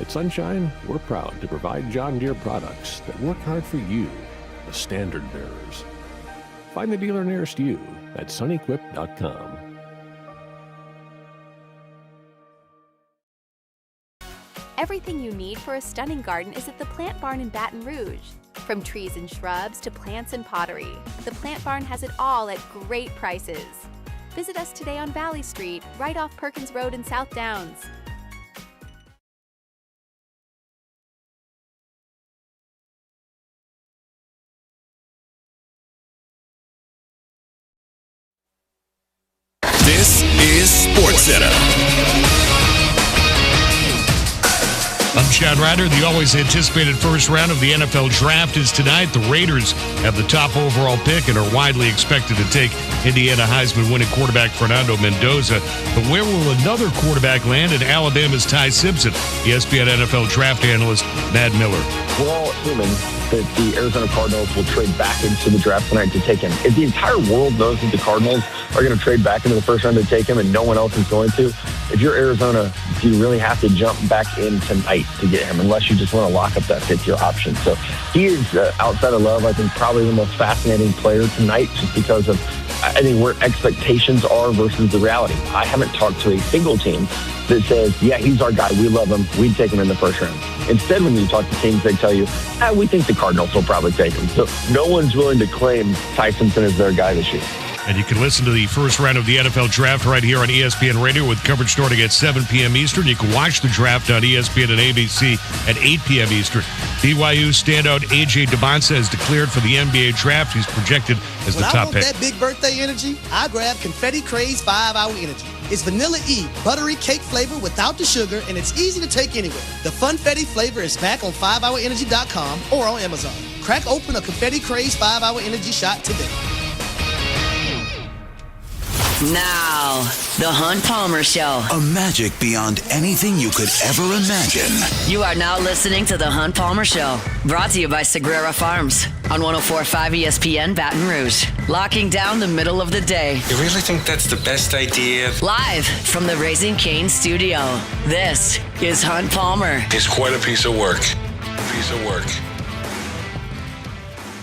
At Sunshine, we're proud to provide John Deere products that work hard for you, the standard bearers. Find the dealer nearest you at sunequip.com. Everything you need for a stunning garden is at the Plant Barn in Baton Rouge. From trees and shrubs to plants and pottery, the Plant Barn has it all at great prices. Visit us today on Valley Street, right off Perkins Road in South Downs. This is SportsCenter. I'm Chad Ryder. The always anticipated first round of the NFL Draft is tonight. The Raiders have the top overall pick and are widely expected to take Indiana Heisman winning quarterback Fernando Mendoza. But where will another quarterback land? And Alabama's Ty Simpson, ESPN NFL draft analyst Matt Miller. We're all human that the Arizona Cardinals will trade back into the draft tonight to take him. If the entire world knows that the Cardinals are going to trade back into the first round to take him and no one else is going to, if you're Arizona, do you really have to jump back in tonight to get him unless you just want to lock up that fifth-year option? So he is, outside of Love, I think probably the most fascinating player tonight just because of, I think, where expectations are versus the reality. I haven't talked to a single team that says, yeah, he's our guy, we love him, we'd take him in the first round. Instead, when you talk to teams, they tell you, we think the Cardinals will probably take him. So no one's willing to claim Ty Simpson as their guy this year. And you can listen to the first round of the NFL Draft right here on ESPN Radio with coverage starting at 7 p.m. Eastern. You can watch the draft on ESPN and ABC at 8 p.m. Eastern. BYU standout A.J. Debonsa is declared for the NBA Draft. He's projected as the top pick. When I want that big birthday energy, I grab Confetti Craze 5-Hour Energy. It's Vanilla E, buttery cake flavor without the sugar, and it's easy to take anywhere. The Funfetti flavor is back on 5hourenergy.com or on Amazon. Crack open a Confetti Craze 5-Hour Energy shot today. Now, The Hunt Palmer Show. A magic beyond anything you could ever imagine. You are now listening to The Hunt Palmer Show. Brought to you by Sagrera Farms on 104.5 ESPN Baton Rouge. Locking down the middle of the day. You really think that's the best idea? Live from the Raising Cane studio. This is Hunt Palmer. He's quite a piece of work.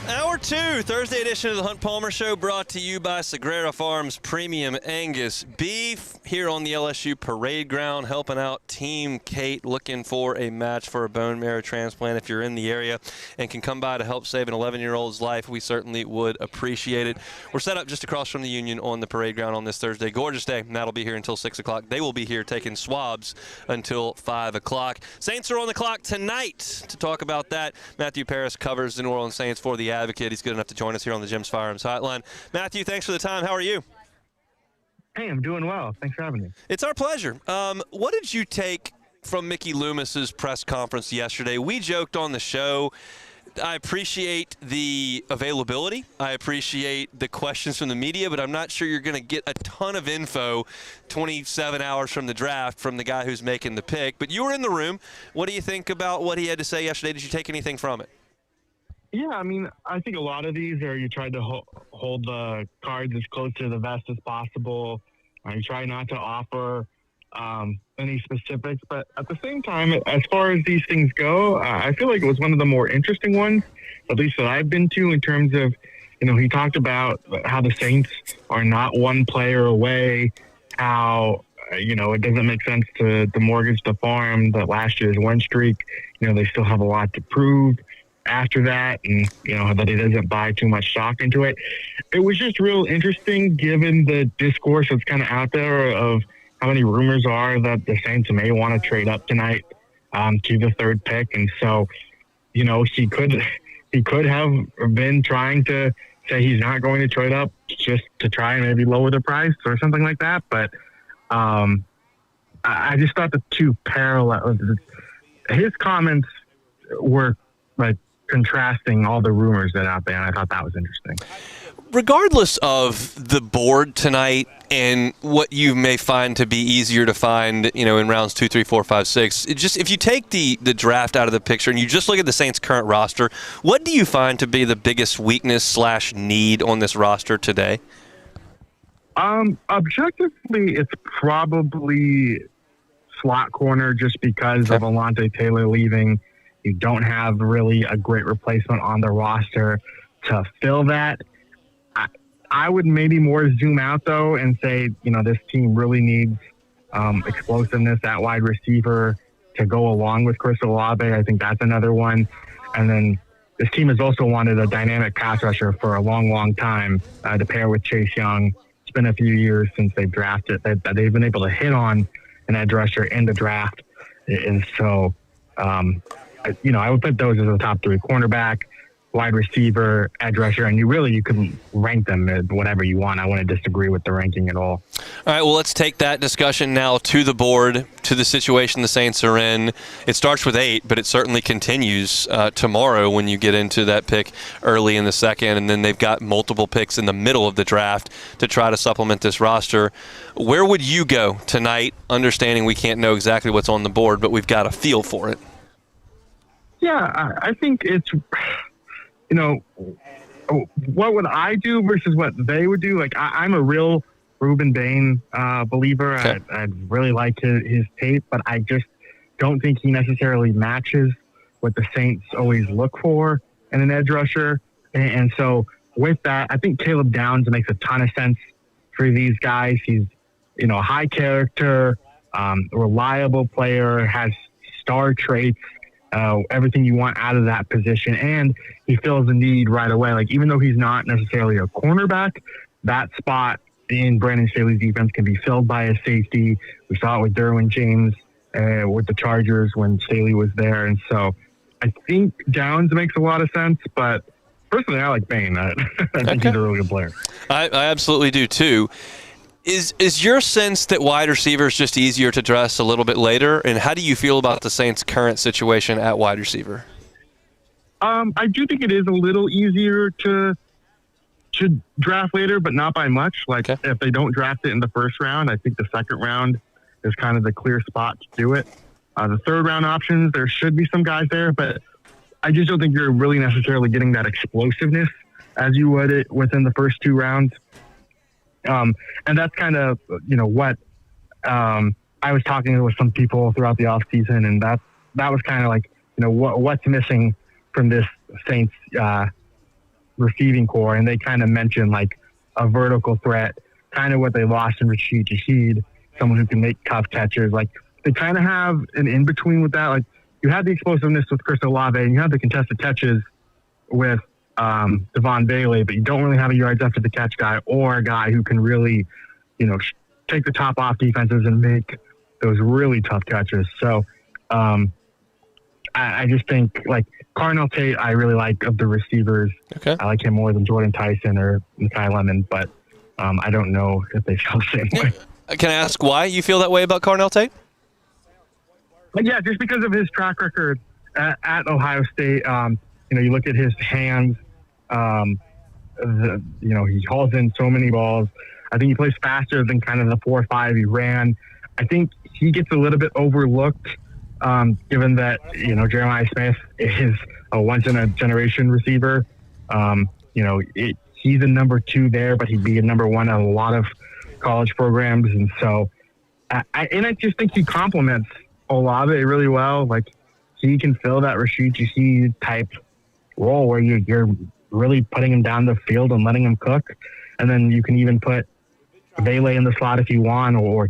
Hour 2, Thursday edition of the Hunt Palmer Show, brought to you by Sagrera Farms Premium Angus Beef here on the LSU Parade Ground, helping out Team Kate, looking for a match for a bone marrow transplant. If you're in the area and can come by to help save an 11-year-old's life, we certainly would appreciate it. We're set up just across from the Union on the Parade Ground on this Thursday. Gorgeous day. Matt will be here until 6 o'clock. They will be here taking swabs until 5 o'clock. Saints are on the clock tonight to talk about that. Matthew Paris covers the New Orleans Saints for the Advocate. He's good enough to join us here on the Jim's Firearms Hotline. Matthew, thanks for the time. How are you? Hey, I'm doing well. Thanks for having me. It's our pleasure. What did you take from Mickey Loomis's press conference yesterday? We joked on the show. I appreciate the availability. I appreciate the questions from the media, but I'm not sure you're going to get a ton of info 27 hours from the draft from the guy who's making the pick. But you were in the room. What do you think about what he had to say yesterday? Did you take anything from it? Yeah, I mean, I think a lot of these are you try to hold the cards as close to the vest as possible. You try not to offer any specifics. But at the same time, as far as these things go, I feel like it was one of the more interesting ones, at least that I've been to, in terms of, he talked about how the Saints are not one player away, how, it doesn't make sense to mortgage the farm, that last year's win streak, they still have a lot to prove after that, and that he doesn't buy too much stock into it. It was just real interesting given the discourse that's kind of out there of how many rumors are that the Saints may want to trade up tonight to the third pick. And so, he could have been trying to say he's not going to trade up just to try and maybe lower the price or something like that. But I just thought the two parallel, his comments were like contrasting all the rumors that are out there, and I thought that was interesting. Regardless of the board tonight and what you may find to be easier to find, in rounds 2, 3, 4, 5, 6, if you take the draft out of the picture and you just look at the Saints' current roster, what do you find to be the biggest weakness / need on this roster today? Objectively, it's probably slot corner, just because of Alontae Taylor leaving. You don't have really a great replacement on the roster to fill that. I would maybe more zoom out, though, and say, this team really needs explosiveness at wide receiver to go along with Chris Olave. I think that's another one. And then this team has also wanted a dynamic pass rusher for a long, long time to pair with Chase Young. It's been a few years since they've drafted that they've been able to hit on an edge rusher in the draft. And so, I would put those as the top three: cornerback, wide receiver, edge rusher, and you can rank them at whatever you want. I wouldn't disagree with the ranking at all. All right, well, let's take that discussion now to the board, to the situation the Saints are in. It starts with 8, but it certainly continues tomorrow when you get into that pick early in the second, and then they've got multiple picks in the middle of the draft to try to supplement this roster. Where would you go tonight, understanding we can't know exactly what's on the board, but we've got a feel for it? Yeah, I think it's, what would I do versus what they would do? Like, I'm a real Ruben Bain believer. Okay. I'd really like his tape, but I just don't think he necessarily matches what the Saints always look for in an edge rusher. And so with that, I think Caleb Downs makes a ton of sense for these guys. He's, a high character, reliable player, has star traits, everything you want out of that position. And he fills the need right away. Like, even though he's not necessarily a cornerback, that spot in Brandon Staley's defense can be filled by a safety. We saw it with Derwin James with the Chargers when Staley was there. And so I think Downs makes a lot of sense, but personally, I like Bain. I think he's a really good player. I absolutely do too. Is your sense that wide receiver is just easier to dress a little bit later? And how do you feel about the Saints' current situation at wide receiver? I do think it is a little easier to draft later, but not by much. Like, if they don't draft it in the first round, I think the second round is kind of the clear spot to do it. The third round options, there should be some guys there, but I just don't think you're really necessarily getting that explosiveness as you would it within the first 2 rounds. And that's kind of, what I was talking with some people throughout the offseason, and that was kind of like, what's missing from this Saints receiving core. And they kind of mentioned like a vertical threat, kind of what they lost in Rashid Shaheed, someone who can make tough catches. Like, they kind of have an in-between with that. Like, you have the explosiveness with Chris Olave, and you have the contested catches with Devon Bailey, but you don't really have a yards after the catch guy or a guy who can really, take the top off defenses and make those really tough catches. So I just think, like, Cardinal Tate, I really like of the receivers. Okay. I like him more than Jordan Tyson or Mekhi Lemon, but I don't know if they feel the same way. Can I ask why you feel that way about Cardinal Tate? But yeah, just because of his track record at Ohio State. You look at his hands. He hauls in so many balls. I think he plays faster than kind of the 4.5 he ran. I think he gets a little bit overlooked, given that Jeremiah Smith is a once-in-a-generation receiver. He's a number 2 there, but he'd be a number 1 on a lot of college programs, and so I just think he complements Olave really well. Like, he can fill that Rashid Shaheed type role where you're really putting him down the field and letting him cook, and then you can even put Bailey in the slot if you want, or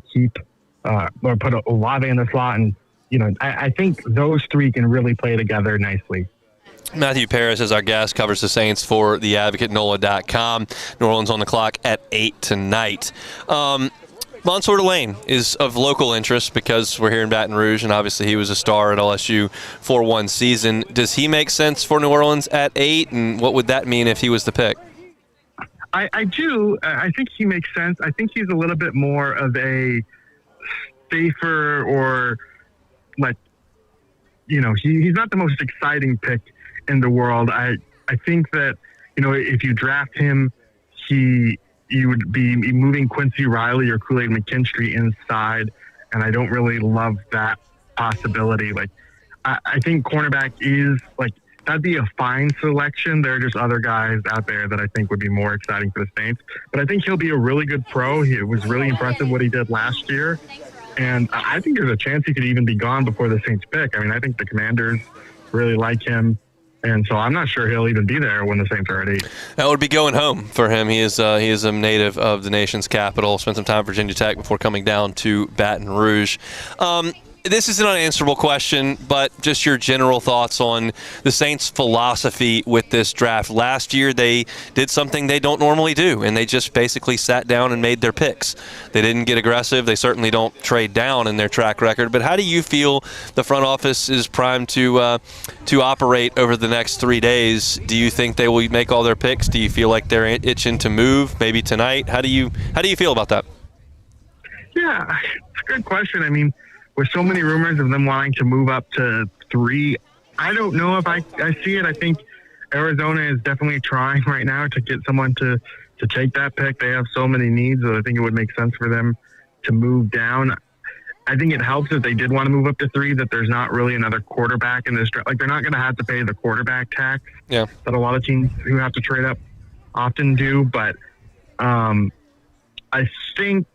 put Olave in the slot, and I think those 3 can really play together nicely. Matthew Paris is our guest, covers the Saints for theadvocate.NOLA.com. New Orleans on the clock at 8 tonight. Mansour Lane is of local interest because we're here in Baton Rouge, and obviously he was a star at LSU for 1 season. Does he make sense for New Orleans at 8, and what would that mean if he was the pick? I do. I think he makes sense. I think he's a little bit more of a safer, or like, he's not the most exciting pick in the world. I think that, if you draft him, you would be moving Quincy Riley or Kool-Aid McKinstry inside, and I don't really love that possibility. Like, I think cornerback is, like, that'd be a fine selection. There are just other guys out there that I think would be more exciting for the Saints. But I think he'll be a really good pro. It was really impressive what he did last year. And I think there's a chance he could even be gone before the Saints pick. I mean, I think the Commanders really like him. And so I'm not sure he'll even be there when the Saints are at 8. That would be going home for him. He is a native of the nation's capital. Spent some time at Virginia Tech before coming down to Baton Rouge. this is an unanswerable question, but just your general thoughts on the Saints' philosophy with this draft. Last year, they did something they don't normally do, and they just basically sat down and made their picks. They didn't get aggressive. They certainly don't trade down in their track record. But how do you feel the front office is primed to operate over the next 3 days? Do you think they will make all their picks? Do you feel like they're itching to move maybe tonight? How do you feel about that? Yeah, it's a good question. I mean, with so many rumors of them wanting to move up to 3, I don't know if I see it. I think Arizona is definitely trying right now to get someone to take that pick. They have so many needs that I think it would make sense for them to move down. I think it helps if they did want to move up to 3 that there's not really another quarterback in this draft. Like, they're not going to have to pay the quarterback tax that a lot of teams who have to trade up often do. But I think,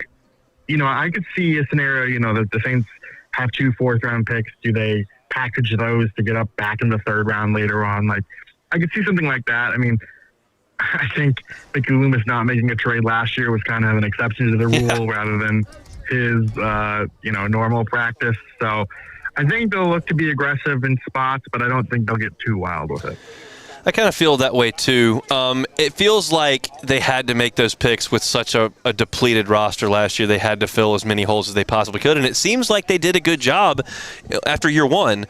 I could see a scenario, that the Saints have 2 fourth-round picks. Do they package those to get up back in the 3rd round later on? Like, I could see something like that. I mean, I think Mickey Loomis not making a trade last year was kind of an exception to the rule rather than his, normal practice. So I think they'll look to be aggressive in spots, but I don't think they'll get too wild with it. I kind of feel that way too. It feels like they had to make those picks with such a depleted roster last year. They had to fill as many holes as they possibly could, and it seems like they did a good job after year 1.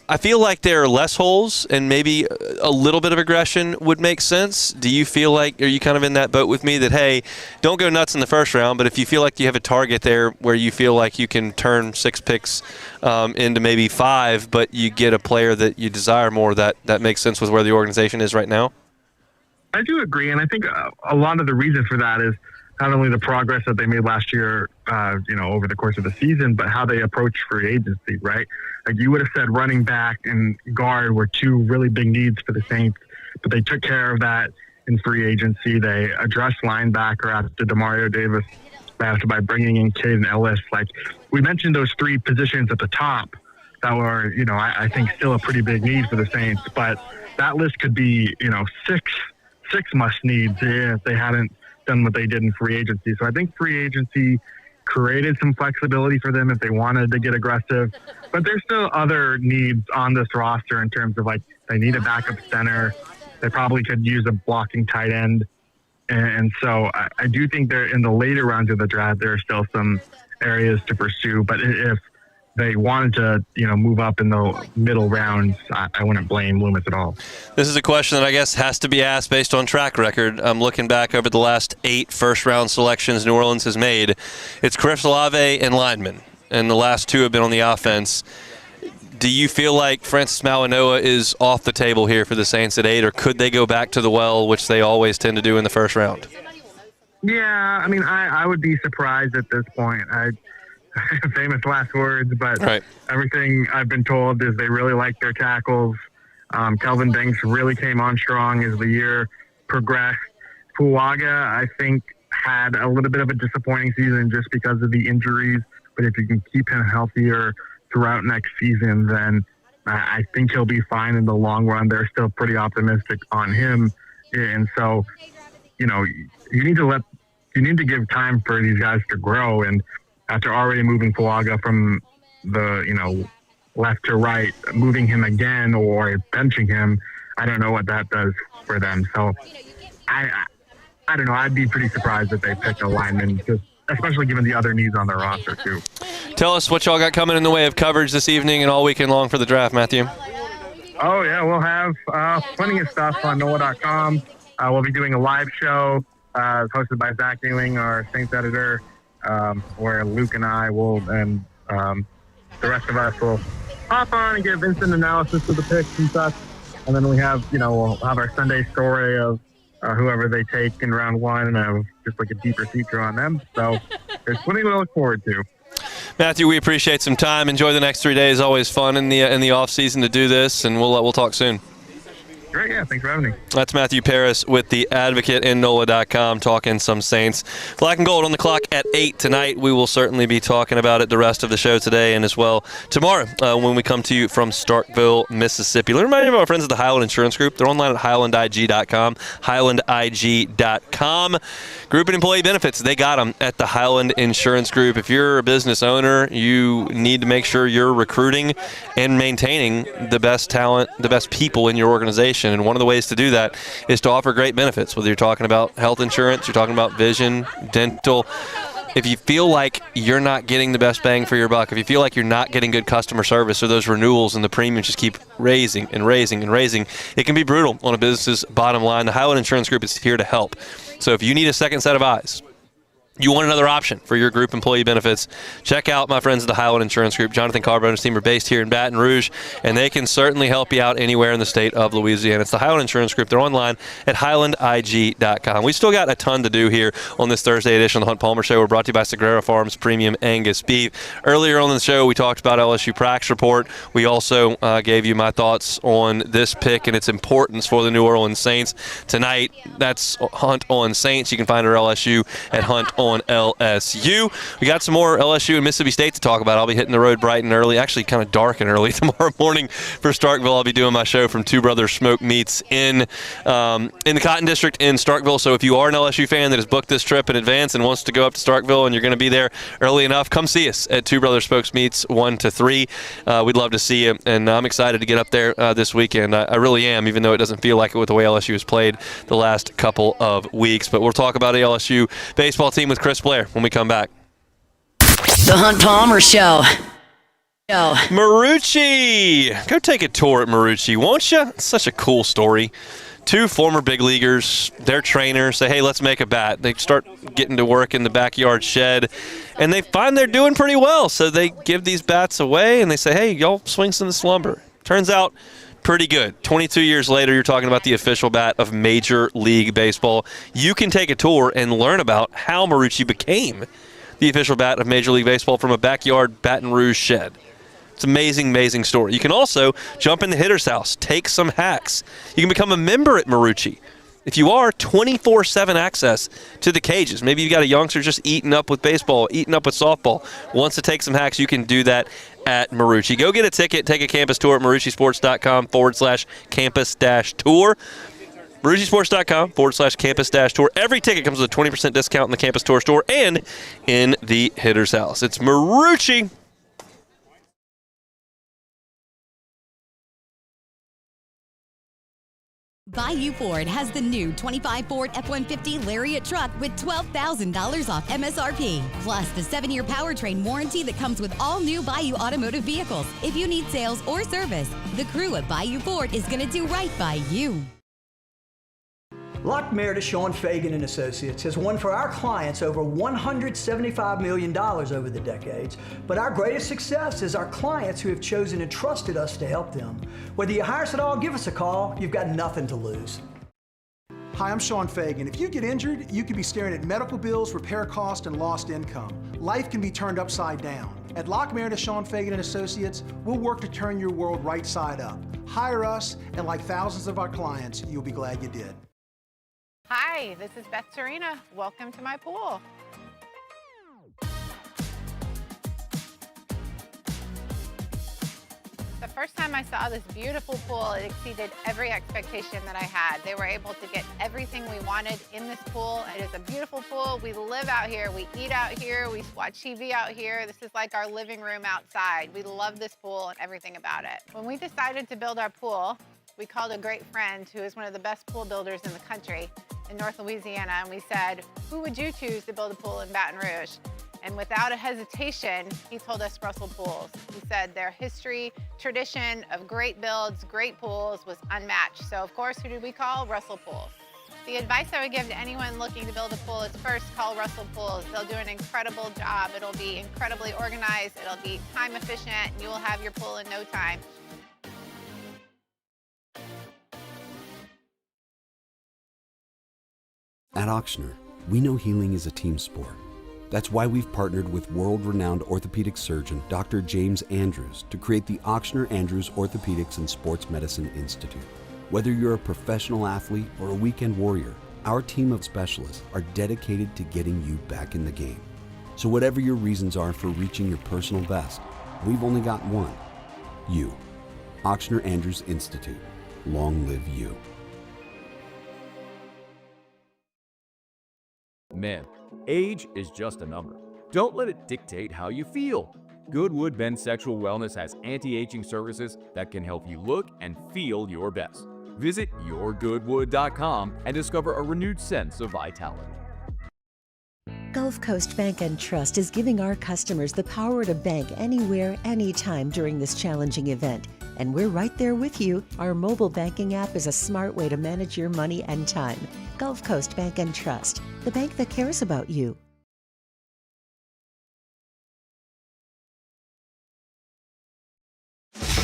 I feel like there are less holes, and maybe a little bit of aggression would make sense. Do you feel like, are you kind of in that boat with me that, hey, don't go nuts in the first round, but if you feel like you have a target there where you feel like you can turn 6 picks into maybe 5, but you get a player that you desire more, that makes sense with where the organization is right now? I do agree, and I think a lot of the reason for that is not only the progress that they made last year, over the course of the season, but how they approach free agency, right? Like, you would have said running back and guard were 2 really big needs for the Saints, but they took care of that in free agency. They addressed linebacker after Demario Davis by bringing in Caden Ellis. Like, we mentioned those 3 positions at the top that were, I think still a pretty big need for the Saints, but that list could be, 6 must needs if they hadn't done what they did in free agency. So I think free agency created some flexibility for them if they wanted to get aggressive, but there's still other needs on this roster in terms of, like, they need a backup center. They probably could use a blocking tight end. And so I do think they're in the later rounds of the draft, there are still some areas to pursue, but if they wanted to, move up in the middle rounds, I wouldn't blame Loomis at all. This is a question that I guess has to be asked based on track record. I'm looking back over the last 8 first-round selections New Orleans has made. It's Chris Olave and linemen, and the last 2 have been on the offense. Do you feel like Francis Mauigoa is off the table here for the Saints at 8, or could they go back to the well, which they always tend to do in the first round? Yeah, I mean, I would be surprised at this point. Famous last words, but everything I've been told is they really like their tackles. Kelvin Banks really came on strong as the year progressed. Fuaga, I think, had a little bit of a disappointing season just because of the injuries, but if you can keep him healthier throughout next season, then I think he'll be fine in the long run. They're still pretty optimistic on him, and so, you need to give time for these guys to grow. And after already moving Fuaga from the, left to right, moving him again or benching him, I don't know what that does for them. So I don't know. I'd be pretty surprised if they pick a lineman, especially given the other needs on their roster too. Tell us what y'all got coming in the way of coverage this evening and all weekend long for the draft, Matthew. Oh, yeah. We'll have plenty of stuff on NOAA.com. We'll be doing a live show hosted by Zach Ewing, our Saints editor, where Luke and I and the rest of us will hop on and give instant analysis of the picks and such. And then we have, we'll have our Sunday story of whoever they take in round 1 and have just like a deeper feature on them. So there's plenty to look forward to. Matthew, we appreciate some time. Enjoy the next 3 days. Always fun in the off season to do this, and we'll talk soon. Great, yeah, thanks for having me. That's Matthew Paris with The Advocate in NOLA.com talking some Saints. Black and Gold on the clock at 8 tonight. We will certainly be talking about it the rest of the show today and as well tomorrow when we come to you from Starkville, Mississippi. Let me remind you of our friends at the Highland Insurance Group. They're online at highlandig.com, highlandig.com. Group and employee benefits, they got them at the Highland Insurance Group. If you're a business owner, you need to make sure you're recruiting and maintaining the best talent, the best people in your organization. And one of the ways to do that is to offer great benefits, whether you're talking about health insurance, you're talking about vision, dental. If you feel like you're not getting the best bang for your buck, if you feel like you're not getting good customer service or those renewals and the premiums just keep raising and raising and raising, it can be brutal on a business's bottom line. The Highland Insurance Group is here to help. So if you need a second set of eyes, you want another option for your group employee benefits, check out my friends at the Highland Insurance Group. Jonathan Carbone's team are based here in Baton Rouge, and they can certainly help you out anywhere in the state of Louisiana. It's the Highland Insurance Group. They're online at highlandig.com. We still got a ton to do here on this Thursday edition of the Hunt Palmer Show. We're brought to you by Sagrera Farms Premium Angus Beef. Earlier on in the show, we talked about LSU practice report. We also gave you my thoughts on this pick and its importance for the New Orleans Saints. Tonight, that's Hunt on Saints. You can find our LSU at Hunt on LSU. We got some more LSU and Mississippi State to talk about. I'll be hitting the road bright and early, actually kind of dark and early tomorrow morning for Starkville. I'll be doing my show from Two Brothers Smoke Meats in the Cotton District in Starkville. So if you are an LSU fan that has booked this trip in advance and wants to go up to Starkville and you're going to be there early enough, come see us at Two Brothers Smoke Meats 1 to 3. We'd love to see you, and I'm excited to get up there this weekend. I really am, even though it doesn't feel like it with the way LSU has played the last couple of weeks. But we'll talk about the LSU baseball team with Chris Blair when we come back. The Hunt Palmer Show. Marucci! Go take a tour at Marucci, won't you? It's such a cool story. Two former big leaguers, their trainers say, hey, let's make a bat. They start getting to work in the backyard shed, and they find they're doing pretty well. So they give these bats away, and they say, hey, y'all swing some of this lumber. Turns out, pretty good. 22 years later, you're talking about the official bat of Major League Baseball. You can take a tour and learn about how Marucci became the official bat of Major League Baseball from a backyard Baton Rouge shed. It's an amazing, amazing story. You can also jump in the hitter's house, take some hacks. You can become a member at Marucci. If you are, 24/7 access to the cages. Maybe you've got a youngster just eating up with baseball, eating up with softball. Wants to take some hacks, you can do that at Marucci. Go get a ticket, take a campus tour at maruccisports.com/campus-tour. maruccisports.com/campus-tour. Every ticket comes with a 20% discount in the campus tour store and in the hitter's house. It's Marucci. Bayou Ford has the new 25 Ford F-150 Lariat truck with $12,000 off MSRP, plus the 7-year powertrain warranty that comes with all new Bayou automotive vehicles. If you need sales or service, the crew at Bayou Ford is going to do right by you. Locke Meredith, Sean Fagan and Associates has won for our clients over $175 million over the decades, but our greatest success is our clients who have chosen and trusted us to help them. Whether you hire us at all, give us a call. You've got nothing to lose. Hi, I'm Sean Fagan. If you get injured, you could be staring at medical bills, repair costs, and lost income. Life can be turned upside down. At Locke Meredith, Sean Fagan and Associates, we'll work to turn your world right side up. Hire us, and like thousands of our clients, you'll be glad you did. Hi, this is Beth Serena. Welcome to my pool. The first time I saw this beautiful pool, it exceeded every expectation that I had. They were able to get everything we wanted in this pool. It is a beautiful pool. We live out here, we eat out here, we watch TV out here. This is like our living room outside. We love this pool and everything about it. When we decided to build our pool, we called a great friend who is one of the best pool builders in the country in North Louisiana, and we said, who would you choose to build a pool in Baton Rouge? And without a hesitation, he told us Russell Pools. He said their history, tradition of great builds, great pools was unmatched. So of course, who did we call? Russell Pools. The advice I would give to anyone looking to build a pool is first call Russell Pools. They'll do an incredible job. It'll be incredibly organized, it'll be time efficient, and you will have your pool in no time. At Auctioner, we know healing is a team sport. That's why we've partnered with world-renowned orthopedic surgeon Dr. James Andrews to create the Auctioner Andrews Orthopedics and Sports Medicine Institute. Whether you're a professional athlete or a weekend warrior, our team of specialists are dedicated to getting you back in the game. So whatever your reasons are for reaching your personal best, we've only got one. You. Ochsner Andrews Institute. Long live you. Men, age is just a number. Don't let it dictate how you feel. Goodwood Men's Sexual Wellness has anti-aging services that can help you look and feel your best. Visit yourgoodwood.com and discover a renewed sense of vitality. Gulf Coast Bank and Trust is giving our customers the power to bank anywhere, anytime during this challenging event. And we're right there with you. Our mobile banking app is a smart way to manage your money and time. Gulf Coast Bank and Trust, the bank that cares about you.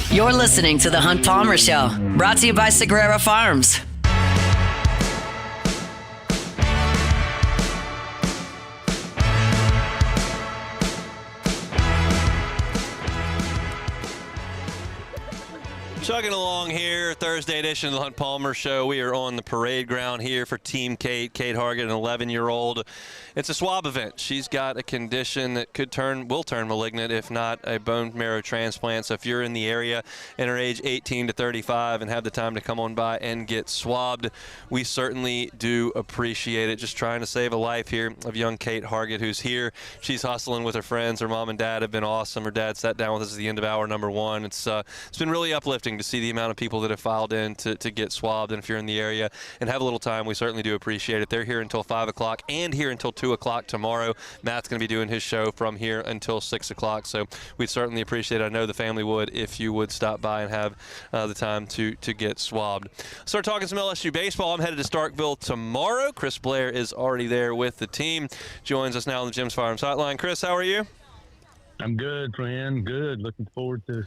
You're listening to The Hunt Palmer Show, brought to you by Sagrera Farms. Chugging along here, Thursday edition of the Hunt Palmer Show. We are on the parade ground here for Team Kate Hargett, an 11-year-old. It's a swab event. She's got a condition that will turn malignant, if not a bone marrow transplant. So if you're in the area and are age 18 to 35 and have the time to come on by and get swabbed, we certainly do appreciate it. Just trying to save a life here of young Kate Hargett, who's here. She's hustling with her friends. Her mom and dad have been awesome. Her dad sat down with us at the end of hour number 1. It's been really uplifting to see the amount of people that have filed in to get swabbed. And if you're in the area and have a little time, we certainly do appreciate it. They're here until 5 o'clock and here until 2 o'clock tomorrow. Matt's going to be doing his show from here until 6 o'clock. So we'd certainly appreciate it. I know the family would if you would stop by and have the time to get swabbed. Start talking some LSU baseball. I'm headed to Starkville tomorrow. Chris Blair is already there with the team. Joins us now on the Jim's Farms Hotline. Chris, how are you? I'm good, friend. Good. Looking forward to,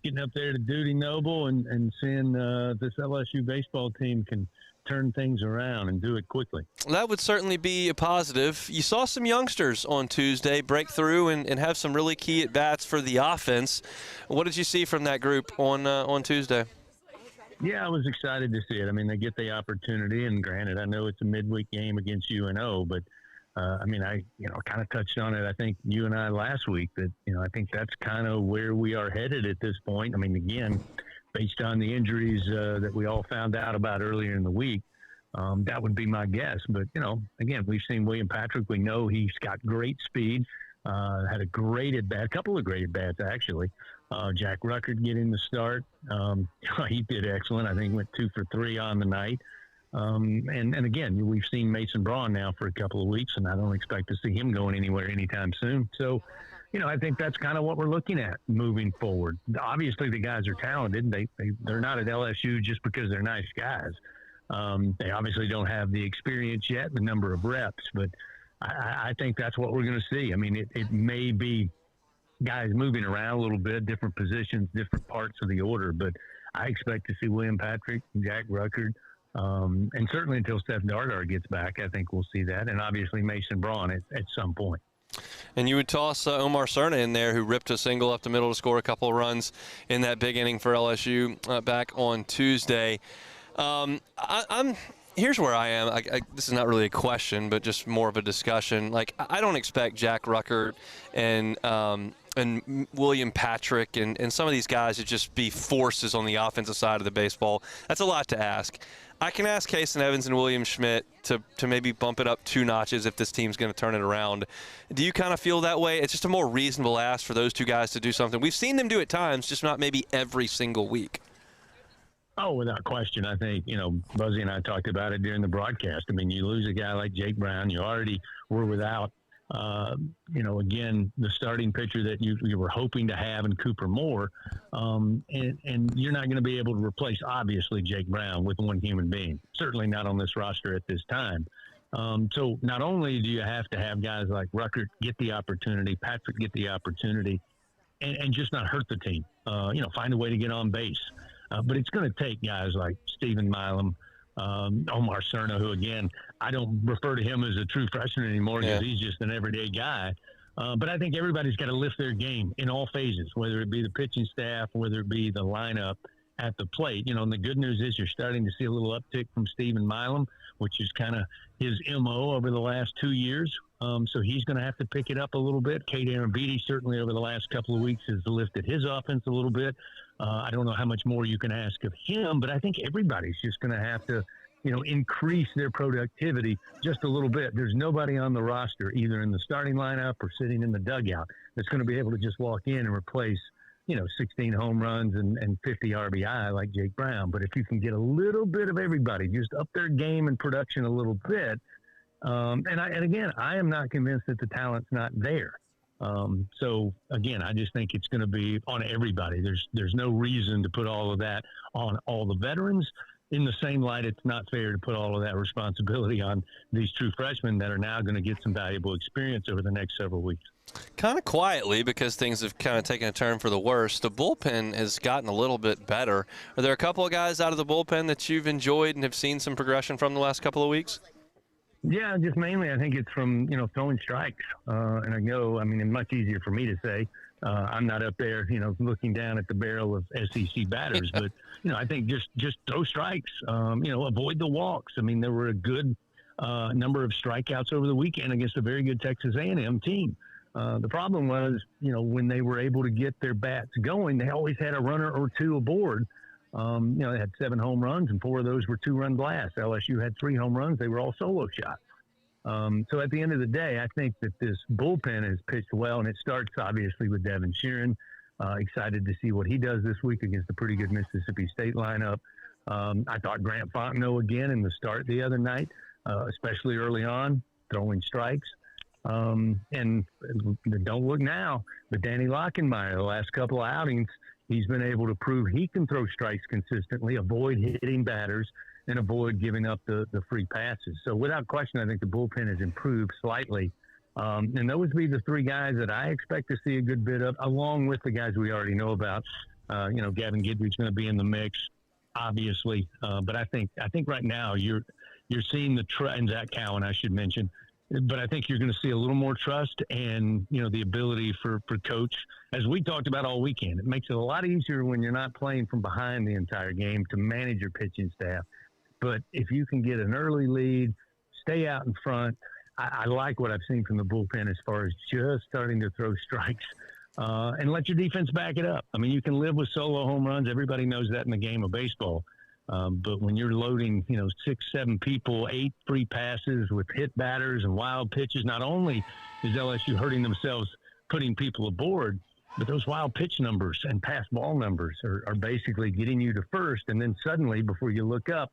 getting up there to Duty Noble and seeing this LSU baseball team can turn things around and do it quickly. That would certainly be a positive. You saw some youngsters on Tuesday break through and have some really key at-bats for the offense. What did you see from that group on Tuesday? Yeah, I was excited to see it. I mean, they get the opportunity, and granted, I know it's a midweek game against UNO, but I kind of touched on it, I think, you and I last week, that, I think that's kind of where we are headed at this point. I mean, again, based on the injuries that we all found out about earlier in the week, that would be my guess. But, again, we've seen William Patrick. We know he's got great speed, had a great at-bat, a couple of great at-bats, actually. Jack Ruckert getting the start. He did excellent. I think went 2 for 3 on the night. And again, we've seen Mason Braun now for a couple of weeks, and I don't expect to see him going anywhere anytime soon. So, I think that's kind of what we're looking at moving forward. Obviously, the guys are talented. They're not at LSU just because they're nice guys. They obviously don't have the experience yet, the number of reps, but I think that's what we're going to see. I mean, it may be guys moving around a little bit, different positions, different parts of the order, but I expect to see William Patrick, Jack Ruckert, and certainly until Steph Dardar gets back, I think we'll see that. And obviously Mason Braun at some point. And you would toss Omar Cerna in there, who ripped a single up the middle to score a couple of runs in that big inning for LSU back on Tuesday. Here's where I am. This is not really a question, but just more of a discussion. I don't expect Jack Ruckert and William Patrick and some of these guys to just be forces on the offensive side of the baseball. That's a lot to ask. I can ask Kason Evans and William Schmidt to maybe bump it up 2 notches if this team's going to turn it around. Do you kind of feel that way? It's just a more reasonable ask for those 2 guys to do something. We've seen them do it times, just not maybe every single week. Oh, without question. I think, Buzzy and I talked about it during the broadcast. I mean, you lose a guy like Jake Brown. You already were without, again, the starting pitcher that you were hoping to have in Cooper Moore. And you're not going to be able to replace, obviously, Jake Brown with one human being. Certainly not on this roster at this time. So not only do you have to have guys like Ruckert get the opportunity, Patrick get the opportunity, and just not hurt the team, find a way to get on base. But it's going to take guys like Stephen Milam, Omar Cerna, who, again, I don't refer to him as a true freshman anymore because he's just an everyday guy. But I think everybody's got to lift their game in all phases, whether it be the pitching staff, whether it be the lineup. at the plate. And the good news is you're starting to see a little uptick from Stephen Milam, which is kind of his MO over the last 2 years. So he's going to have to pick it up a little bit. Kate Arambidi certainly over the last couple of weeks has lifted his offense a little bit. I don't know how much more you can ask of him, but I think everybody's just going to have to, increase their productivity just a little bit. There's nobody on the roster, either in the starting lineup or sitting in the dugout, that's going to be able to just walk in and replace 16 home runs and 50 RBI like Jake Brown. But if you can get a little bit of everybody, just up their game and production a little bit. And again, I am not convinced that the talent's not there. So again, I just think it's going to be on everybody. There's no reason to put all of that on all the veterans. In the same light, it's not fair to put all of that responsibility on these true freshmen that are now going to get some valuable experience over the next several weeks. Kind of quietly, because things have kind of taken a turn for the worse, the bullpen has gotten a little bit better. Are there a couple of guys out of the bullpen that you've enjoyed and have seen some progression from the last couple of weeks? Yeah, just mainly I think it's from, throwing strikes. And it's much easier for me to say. I'm not up there, looking down at the barrel of SEC batters. But, I think just throw strikes, avoid the walks. There were a good number of strikeouts over the weekend against a very good Texas A&M team. The problem was, when they were able to get their bats going, they always had a runner or two aboard. They had 7 home runs, and 4 of those were 2-run blasts. LSU had 3 home runs. They were all solo shots. So at the end of the day, I think that this bullpen has pitched well, and it starts obviously with Devin Sheeran. Excited to see what he does this week against a pretty good Mississippi State lineup. I thought Grant Fontenot again in the start the other night, especially early on, throwing strikes. And don't look now, but Danny Lockenmeyer, the last couple of outings, he's been able to prove he can throw strikes consistently, avoid hitting batters, and avoid giving up the free passes. So without question, I think the bullpen has improved slightly. And those would be the 3 guys that I expect to see a good bit of, along with the guys we already know about. Gavin Guidry's going to be in the mix, obviously. But I think right now you're seeing and Zach Cowan, I should mention. But I think you're going to see a little more trust and, the ability for coach, as we talked about all weekend. It makes it a lot easier when you're not playing from behind the entire game to manage your pitching staff. But if you can get an early lead, stay out in front, I like what I've seen from the bullpen as far as just starting to throw strikes and let your defense back it up. You can live with solo home runs. Everybody knows that in the game of baseball. But when you're loading, 6, 7 people, 8 free passes with hit batters and wild pitches, not only is LSU hurting themselves putting people aboard, but those wild pitch numbers and pass ball numbers are basically getting you to first. And then suddenly, before you look up,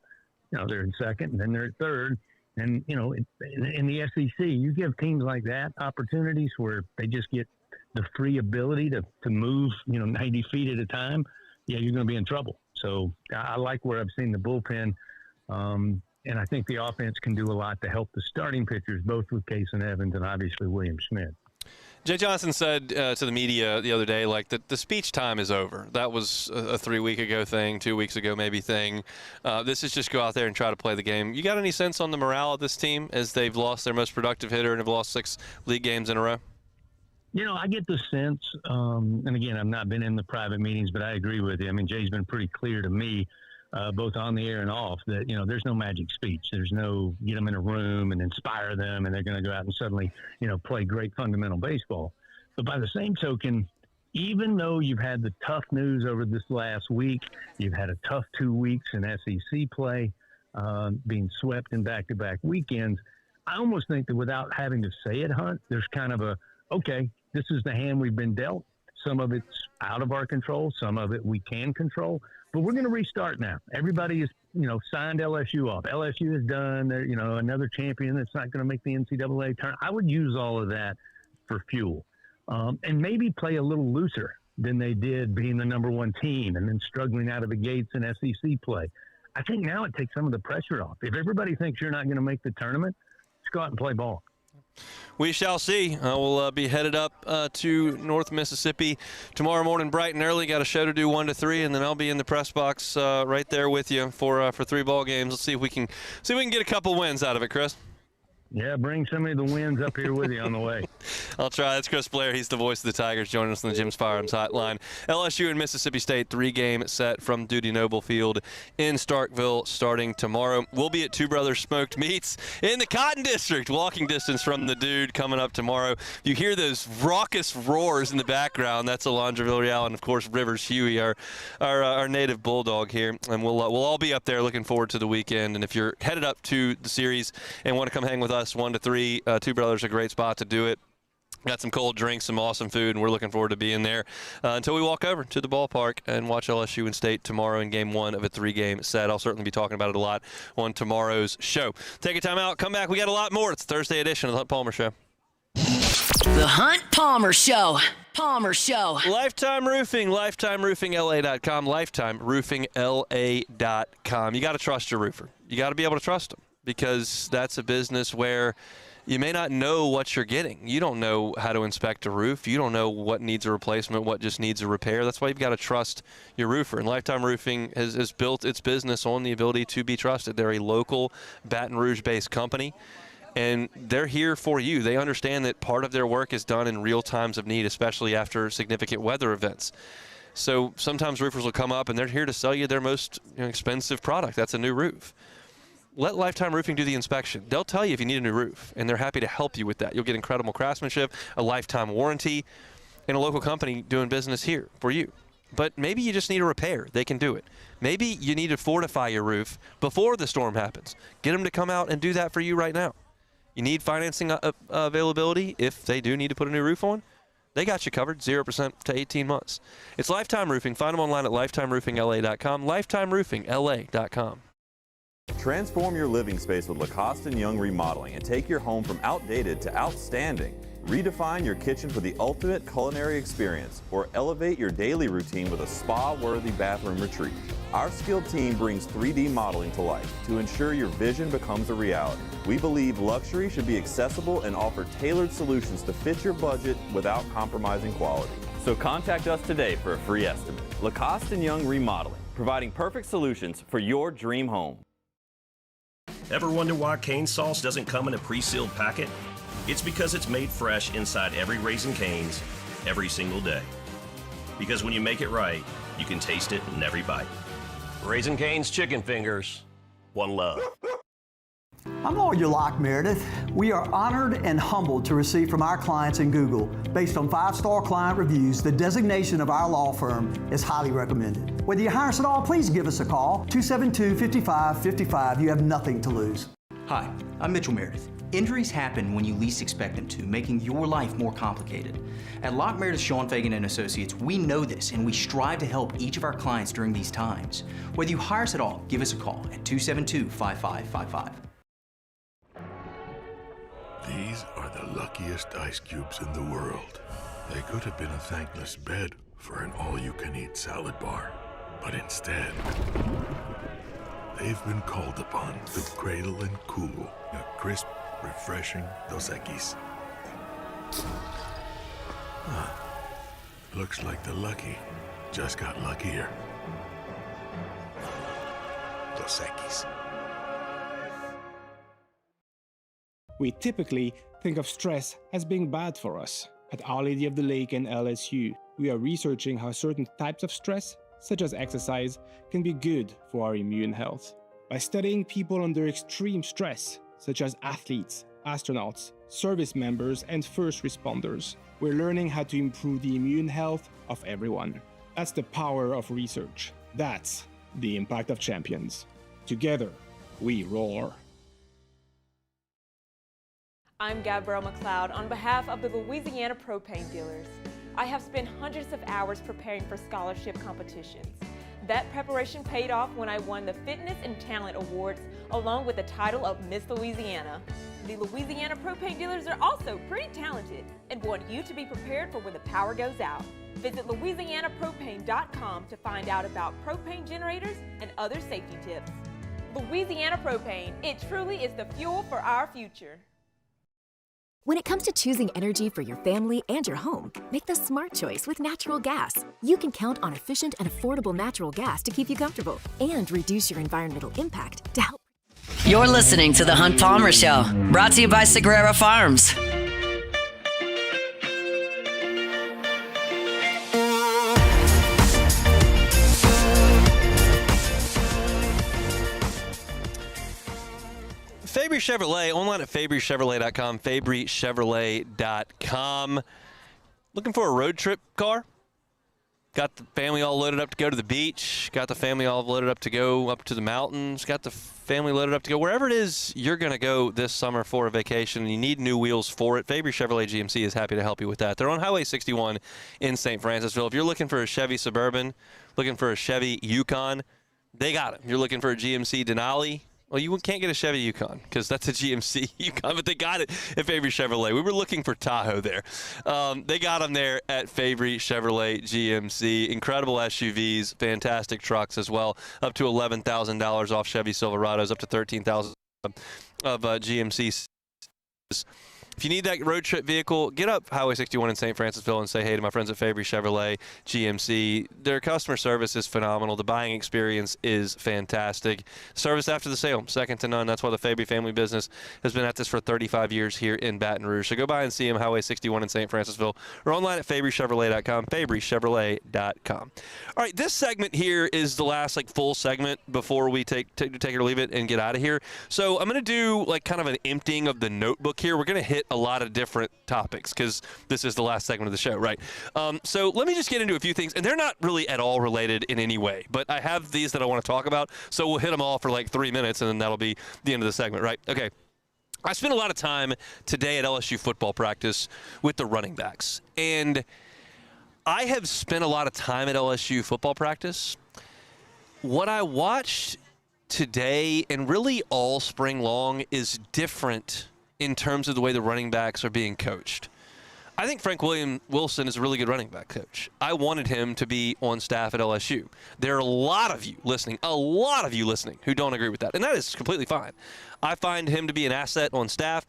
they're in second and then they're at third. And, in the SEC, you give teams like that opportunities where they just get the free ability to move, 90 feet at a time. Yeah, you're going to be in trouble. So I like where I've seen the bullpen, and I think the offense can do a lot to help the starting pitchers, both with Case and Evans and obviously William Schmidt. Jay Johnson said to the media the other day, the speech time is over. That was a 3-week ago thing, 2 weeks ago maybe thing. This is just go out there and try to play the game. You got any sense on the morale of this team as they've lost their most productive hitter and have lost 6 league games in a row? I get the sense, and again, I've not been in the private meetings, but I agree with you. Jay's been pretty clear to me, both on the air and off, that, there's no magic speech. There's no get them in a room and inspire them and they're going to go out and suddenly, play great fundamental baseball. But by the same token, even though you've had the tough news over this last week, you've had a tough 2 weeks in SEC play, being swept in back-to-back weekends, I almost think that without having to say it, Hunt, there's kind of okay, this is the hand we've been dealt. Some of it's out of our control. Some of it we can control. But we're going to restart now. Everybody is, signed LSU off. LSU is done. They're, another champion that's not going to make the NCAA tournament. I would use all of that for fuel. And maybe play a little looser than they did being the number 1 team and then struggling out of the gates in SEC play. I think now it takes some of the pressure off. If everybody thinks you're not going to make the tournament, let's go out and play ball. We shall see. We'll be headed up to North Mississippi tomorrow morning bright and early. Got a show to do 1 to 3, and then I'll be in the press box right there with you for 3 ball games. Let's see if we can get a couple wins out of it, Chris. Yeah, bring some of the wins up here with you on the way. I'll try. That's Chris Blair. He's the voice of the Tigers joining us on the Jim's Firearms Hotline. LSU and Mississippi State 3-game set from Dudy Noble Field in Starkville starting tomorrow. We'll be at Two Brothers Smoked Meats in the Cotton District, walking distance from the Dude coming up tomorrow. You hear those raucous roars in the background. That's Alondra Villarreal and, of course, Rivers Huey, our native bulldog here. And we'll all be up there looking forward to the weekend. And if you're headed up to the series and want to come hang with us 1 to 3, Two Brothers, a great spot to do it. Got some cold drinks, some awesome food, and we're looking forward to being there until we walk over to the ballpark and watch LSU and State tomorrow in Game 1 of a 3-game set. I'll certainly be talking about it a lot on tomorrow's show. Take a time out, come back. We got a lot more. It's the Thursday edition of the Hunt Palmer Show. The Hunt Palmer Show. Palmer Show. Lifetime Roofing, lifetimeroofingla.com, lifetimeroofingla.com. You got to trust your roofer. You got to be able to trust them, because that's a business where you may not know what you're getting. You don't know how to inspect a roof. You don't know what needs a replacement, what just needs a repair. That's why you've got to trust your roofer. And Lifetime Roofing has built its business on the ability to be trusted. They're a local Baton Rouge-based company, and they're here for you. They understand that part of their work is done in real times of need, especially after significant weather events. So sometimes roofers will come up, and they're here to sell you their most expensive product. That's a new roof. Let Lifetime Roofing do the inspection. They'll tell you if you need a new roof, and they're happy to help you with that. You'll get incredible craftsmanship, a lifetime warranty, and a local company doing business here for you. But maybe you just need a repair. They can do it. Maybe you need to fortify your roof before the storm happens. Get them to come out and do that for you right now. You need financing availability if they do need to put a new roof on. They got you covered, 0% to 18 months. It's Lifetime Roofing. Find them online at lifetimeroofingla.com, lifetimeroofingla.com. Transform your living space with Lacoste & Young Remodeling and take your home from outdated to outstanding. Redefine your kitchen for the ultimate culinary experience, or elevate your daily routine with a spa-worthy bathroom retreat. Our skilled team brings 3D modeling to life to ensure your vision becomes a reality. We believe luxury should be accessible and offer tailored solutions to fit your budget without compromising quality. So contact us today for a free estimate. Lacoste & Young Remodeling, providing perfect solutions for your dream home. Ever wonder why cane sauce doesn't come in a pre-sealed packet? It's because it's made fresh inside every Raising Cane's every single day. Because when you make it right, you can taste it in every bite. Raising Cane's Chicken Fingers. One love. I'm Lawyer Locke Meredith. We are honored and humbled to receive from our clients in Google. Based on 5-star client reviews, the designation of our law firm is highly recommended. Whether you hire us at all, please give us a call, 272-5555. You have nothing to lose. Hi, I'm Mitchell Meredith. Injuries happen when you least expect them to, making your life more complicated. At Locke Meredith Sean Fagan and Associates, we know this, and we strive to help each of our clients during these times. Whether you hire us at all, give us a call at 272-5555. These are the luckiest ice cubes in the world. They could have been a thankless bed for an all-you-can-eat salad bar. But instead, they've been called upon to cradle and cool a crisp, refreshing Dos Equis. Looks like the lucky just got luckier. Dos Equis. We typically think of stress as being bad for us. At Our Lady of the Lake and LSU, we are researching how certain types of stress, such as exercise, can be good for our immune health. By studying people under extreme stress, such as athletes, astronauts, service members, and first responders, we're learning how to improve the immune health of everyone. That's the power of research. That's the impact of champions. Together, we roar. I'm Gabrielle McLeod on behalf of the Louisiana Propane Dealers. I have spent hundreds of hours preparing for scholarship competitions. That preparation paid off when I won the Fitness and Talent Awards along with the title of Miss Louisiana. The Louisiana Propane Dealers are also pretty talented and want you to be prepared for when the power goes out. Visit LouisianaPropane.com to find out about propane generators and other safety tips. Louisiana Propane, it truly is the fuel for our future. When it comes to choosing energy for your family and your home, make the smart choice with natural gas. You can count on efficient and affordable natural gas to keep you comfortable and reduce your environmental impact to help. You're listening to The Hunt Palmer Show, brought to you by Sagrera Farms. Fabry Chevrolet, online at FabryChevrolet.com, FabryChevrolet.com. Looking for a road trip car? Got the family all loaded up to go to the beach. Got the family all loaded up to go up to the mountains. Got the family loaded up to go wherever it is you're going to go this summer for a vacation. You need new wheels for it. Fabry Chevrolet GMC is happy to help you with that. They're on Highway 61 in St. Francisville. If you're looking for a Chevy Suburban, looking for a Chevy Yukon, they got them. You're looking for a GMC Denali. Well, you can't get a Chevy Yukon because that's a GMC Yukon, but they got it at Fabry Chevrolet. We were looking for Tahoe there. They got them there at Fabry Chevrolet GMC. Incredible SUVs, fantastic trucks as well. Up to $11,000 off Chevy Silverados, up to $13,000 of GMC. If you need that road trip vehicle, get up Highway 61 in St. Francisville and say hey to my friends at Fabry Chevrolet GMC. Their customer service is phenomenal. The buying experience is fantastic. Service after the sale, second to none. That's why the Fabry family business has been at this for 35 years here in Baton Rouge. So go by and see them, Highway 61 in St. Francisville, or online at FabryChevrolet.com, FabryChevrolet.com. All right, this segment here is the last full segment before we take it or leave it and get out of here. So I'm going to do kind of an emptying of the notebook here. We're going to hit a lot of different topics because this is the last segment of the show, right? So let me just get into a few things, and they're not really at all related in any way, but I have these that I want to talk about, so we'll hit them all for 3 minutes, and then that'll be the end of the segment, right? Okay. I spent a lot of time today at LSU football practice with the running backs, and I have spent a lot of time at LSU football practice. What I watched today and really all spring long is different in terms of the way the running backs are being coached. I think Frank Wilson is a really good running back coach. I wanted him to be on staff at LSU. There are a lot of you listening who don't agree with that, and that is completely fine. I find him to be an asset on staff.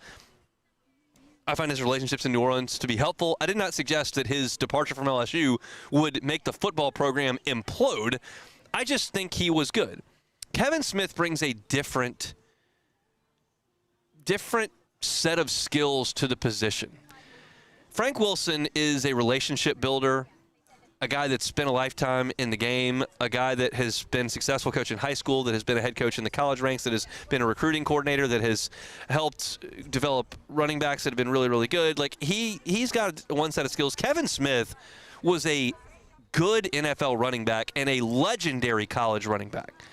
I find his relationships in New Orleans to be helpful. I did not suggest that his departure from LSU would make the football program implode. I just think he was good. Kevin Smith brings a different set of skills to the position. Frank Wilson is a relationship builder, a guy that's spent a lifetime in the game, a guy that has been a successful coach in high school, that has been a head coach in the college ranks, that has been a recruiting coordinator, that has helped develop running backs that have been really, really good. He's got one set of skills. Kevin Smith was a good NFL running back and a legendary college running back.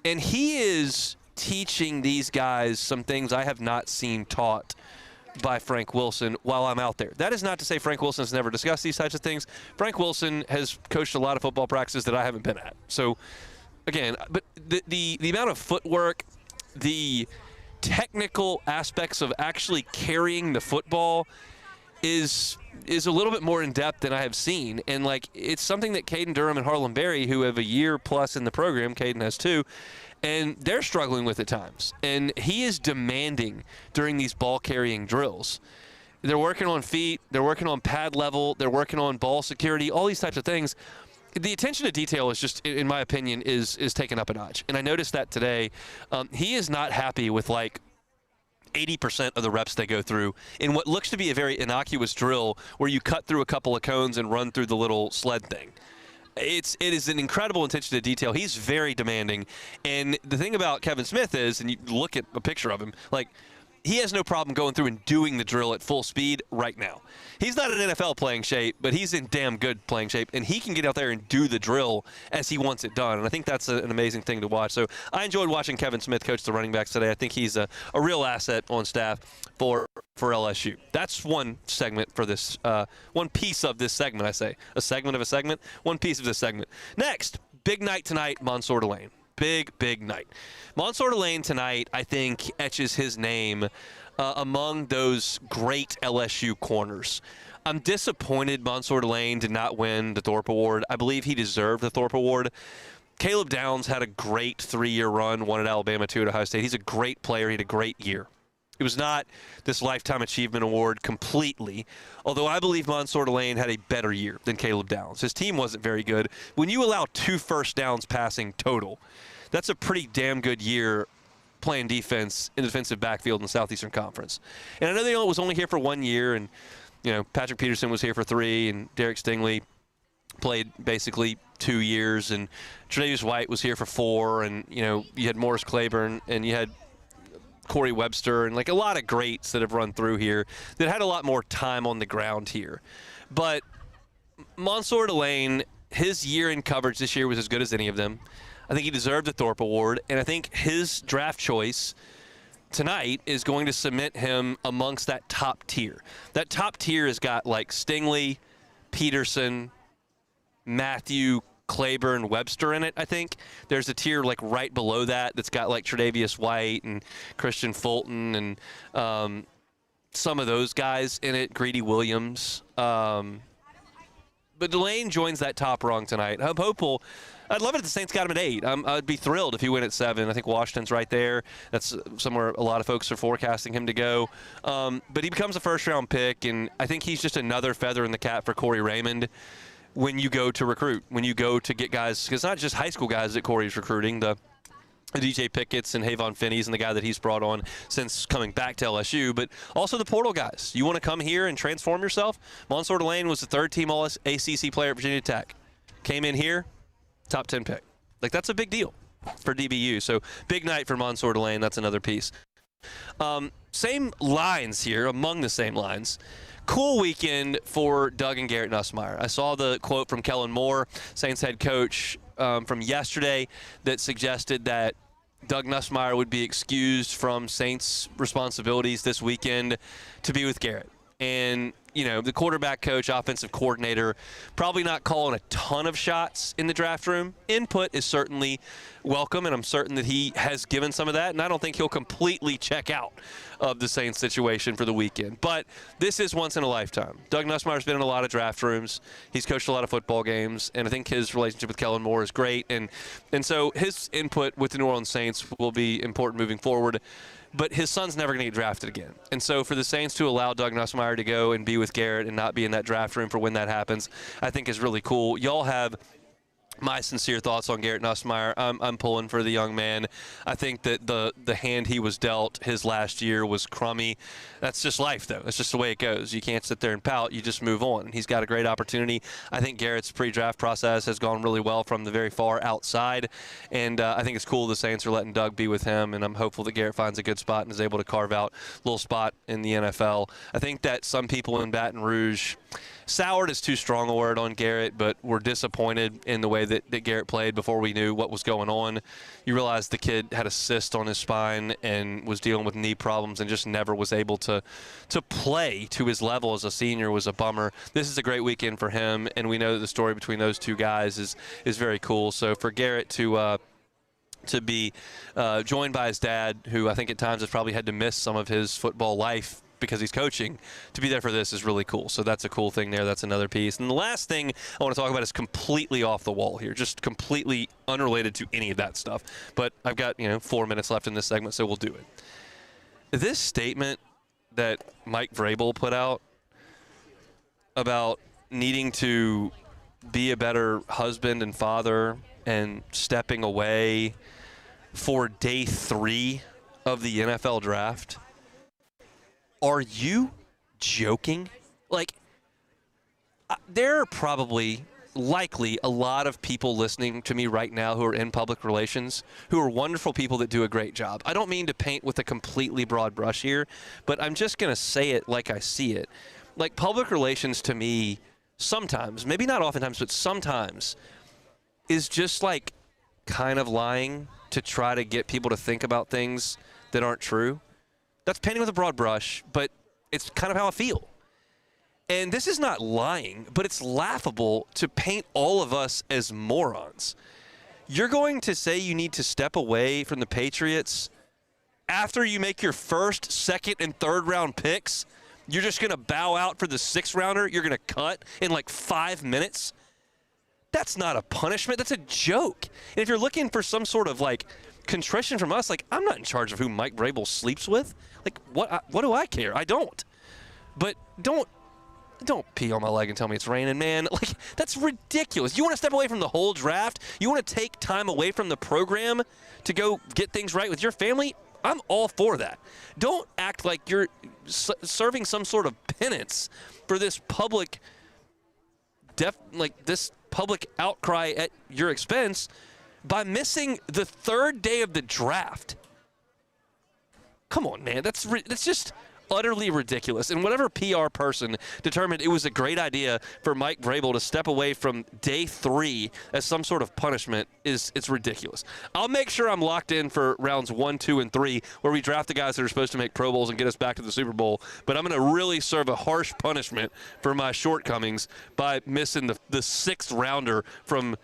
And he is teaching these guys some things I have not seen taught by Frank Wilson while I'm out there. That is not to say Frank Wilson has never discussed these types of things. Frank Wilson has coached a lot of football practices that I haven't been at. So, again, but the amount of footwork, the technical aspects of actually carrying the football is a little bit more in depth than I have seen. And it's something that Caden Durham and Harlan Berry, who have a year plus in the program, Caden has 2, and they're struggling with at times. And he is demanding during these ball-carrying drills. They're working on feet. They're working on pad level. They're working on ball security, all these types of things. The attention to detail is just, in my opinion, is taken up a notch. And I noticed that today. He is not happy with 80% of the reps they go through in what looks to be a very innocuous drill where you cut through a couple of cones and run through the little sled thing. It is an incredible attention to detail. He's very demanding. And the thing about Kevin Smith is, and you look at a picture of him, he has no problem going through and doing the drill at full speed right now. He's not in NFL playing shape, but he's in damn good playing shape, and he can get out there and do the drill as he wants it done. And I think that's an amazing thing to watch. So I enjoyed watching Kevin Smith coach the running backs today. I think he's a real asset on staff for LSU. That's one segment for this, one piece of this segment, I say. A segment of a segment, one piece of this segment. Next, big night tonight, Mansour Delane. Big night. Mansour Delane tonight, I think, etches his name among those great LSU corners. I'm disappointed Mansour Delane did not win the Thorpe Award. I believe he deserved the Thorpe Award. Caleb Downs had a great 3-year run, one at Alabama, 2 at Ohio State. He's a great player. He had a great year. It was not this Lifetime Achievement Award completely, although I believe Mansour Delane had a better year than Caleb Downs. His team wasn't very good. When you allow 2 first downs passing total, that's a pretty damn good year playing defense in the defensive backfield in the Southeastern Conference. And I know they was only here for 1 year, and Patrick Peterson was here for 3, and Derek Stingley played basically 2 years, and Tre'Davious White was here for 4, and you had Morris Claiborne, and you had Corey Webster, and like a lot of greats that have run through here that had a lot more time on the ground here. But Mansour Delane, his year in coverage this year was as good as any of them. I think he deserved the Thorpe Award, and I think his draft choice tonight is going to cement him amongst that top tier. That top tier has got like Stingley, Peterson, Matthew, Claiborne, Webster in it, I think. There's a tier like right below that that's got like Tre'Davious White and Christian Fulton and some of those guys in it, Greedy Williams. But Delane joins that top rung tonight. I'm hopeful. I'd love it if the Saints got him at 8. I'd be thrilled if he went at 7. I think Washington's right there. That's somewhere a lot of folks are forecasting him to go. But he becomes a first-round pick, and I think he's just another feather in the cap for Corey Raymond when you go to recruit, when you go to get guys. Because it's not just high school guys that Corey's recruiting. The DJ Pickett's and Havon Finney's and the guy that he's brought on since coming back to LSU, but also the portal guys. You want to come here and transform yourself? Mansour Delane was the 3rd-team All-ACC player at Virginia Tech. Came in here, top 10 pick. Like, that's a big deal for DBU. So, big night for Mansour Delane. That's another piece. Same lines here, among the same lines. Cool weekend for Doug and Garrett Nussmeier. I saw the quote from Kellen Moore, Saints head coach, from yesterday that suggested that Doug Nussmeier would be excused from Saints responsibilities this weekend to be with Garrett. And, the quarterback coach, offensive coordinator, probably not calling a ton of shots in the draft room. Input is certainly welcome, and I'm certain that he has given some of that, and I don't think he'll completely check out of the Saints situation for the weekend. But this is once in a lifetime. Doug Nussmeier's been in a lot of draft rooms. He's coached a lot of football games, and I think his relationship with Kellen Moore is great. And so his input with the New Orleans Saints will be important moving forward. But his son's never going to get drafted again. And so for the Saints to allow Doug Nussmeier to go and be with Garrett and not be in that draft room for when that happens, I think is really cool. Y'all have my sincere thoughts on Garrett Nussmeier. I'm pulling for the young man. I think that the hand he was dealt his last year was crummy. That's just life, though. That's just the way it goes. You can't sit there and pout. You just move on. He's got a great opportunity. I think Garrett's pre-draft process has gone really well from the very far outside, and I think it's cool the Saints are letting Doug be with him, and I'm hopeful that Garrett finds a good spot and is able to carve out a little spot in the NFL. I think that some people in Baton Rouge, soured is too strong a word on Garrett, but were disappointed in the way that Garrett played before we knew what was going on. You realize the kid had a cyst on his spine and was dealing with knee problems and just never was able to play to his level as a senior. Was a bummer. This is a great weekend for him, and we know that the story between those two guys is very cool. So for Garrett to be joined by his dad, who I think at times has probably had to miss some of his football life because he's coaching, to be there for this is really cool. So that's a cool thing there. That's another piece. And the last thing I want to talk about is completely off the wall here, just completely unrelated to any of that stuff. But I've got 4 minutes left in this segment, so we'll do it. This statement that Mike Vrabel put out about needing to be a better husband and father and stepping away for day 3 of the NFL draft. Are you joking? Like, there are likely a lot of people listening to me right now who are in public relations, who are wonderful people that do a great job. I don't mean to paint with a completely broad brush here, but I'm just going to say it like I see it. Like, public relations to me sometimes, maybe not oftentimes, but sometimes, is just like kind of lying to try to get people to think about things that aren't true. That's painting with a broad brush, but it's kind of how I feel. And this is not lying, but it's laughable to paint all of us as morons. You're going to say you need to step away from the Patriots after you make your first, second, and third round picks? You're just going to bow out for the 6th rounder you're going to cut in like 5 minutes? That's not a punishment. That's a joke. And if you're looking for some sort of like contrition from us, like, I'm not in charge of who Mike Vrabel sleeps with. Like, what do I care? I don't. But don't pee on my leg and tell me it's raining, man. Like, that's ridiculous. You want to step away from the whole draft? You want to take time away from the program to go get things right with your family? I'm all for that. Don't act like you're serving some sort of penance for this public this public outcry at your expense by missing the third day of the draft. Come on, man. That's just utterly ridiculous. And whatever PR person determined it was a great idea for Mike Vrabel to step away from day 3 as some sort of punishment it's ridiculous. I'll make sure I'm locked in for rounds 1, 2, and 3 where we draft the guys that are supposed to make Pro Bowls and get us back to the Super Bowl. But I'm going to really serve a harsh punishment for my shortcomings by missing the 6th rounder from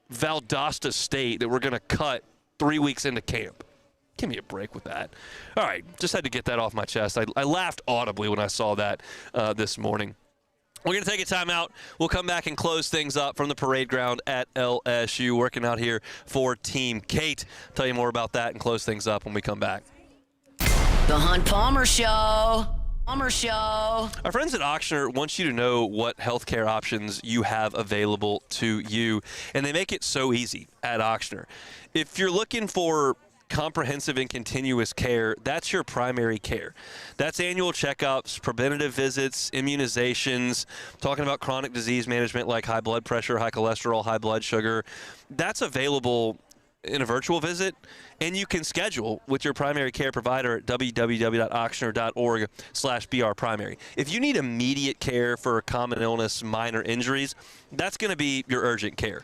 Valdosta State that we're going to cut 3 weeks into camp. Give me a break with that. All right, just had to get that off my chest. I laughed audibly when I saw that this morning. We're going to take a timeout. We'll come back and close things up from the parade ground at LSU, working out here for Team Kate. Tell you more about that and close things up when we come back. The Hunt Palmer Show. Palmer Show. Our friends at Auctioner want you to know what healthcare options you have available to you, and they make it so easy at Auctioner. If you're looking for comprehensive and continuous care, that's your primary care. That's annual checkups, preventative visits, immunizations, talking about chronic disease management like high blood pressure, high cholesterol, high blood sugar. That's available in a virtual visit, and you can schedule with your primary care provider at www.auctioner.org/brprimary. If you need immediate care for a common illness, minor injuries, that's going to be your urgent care.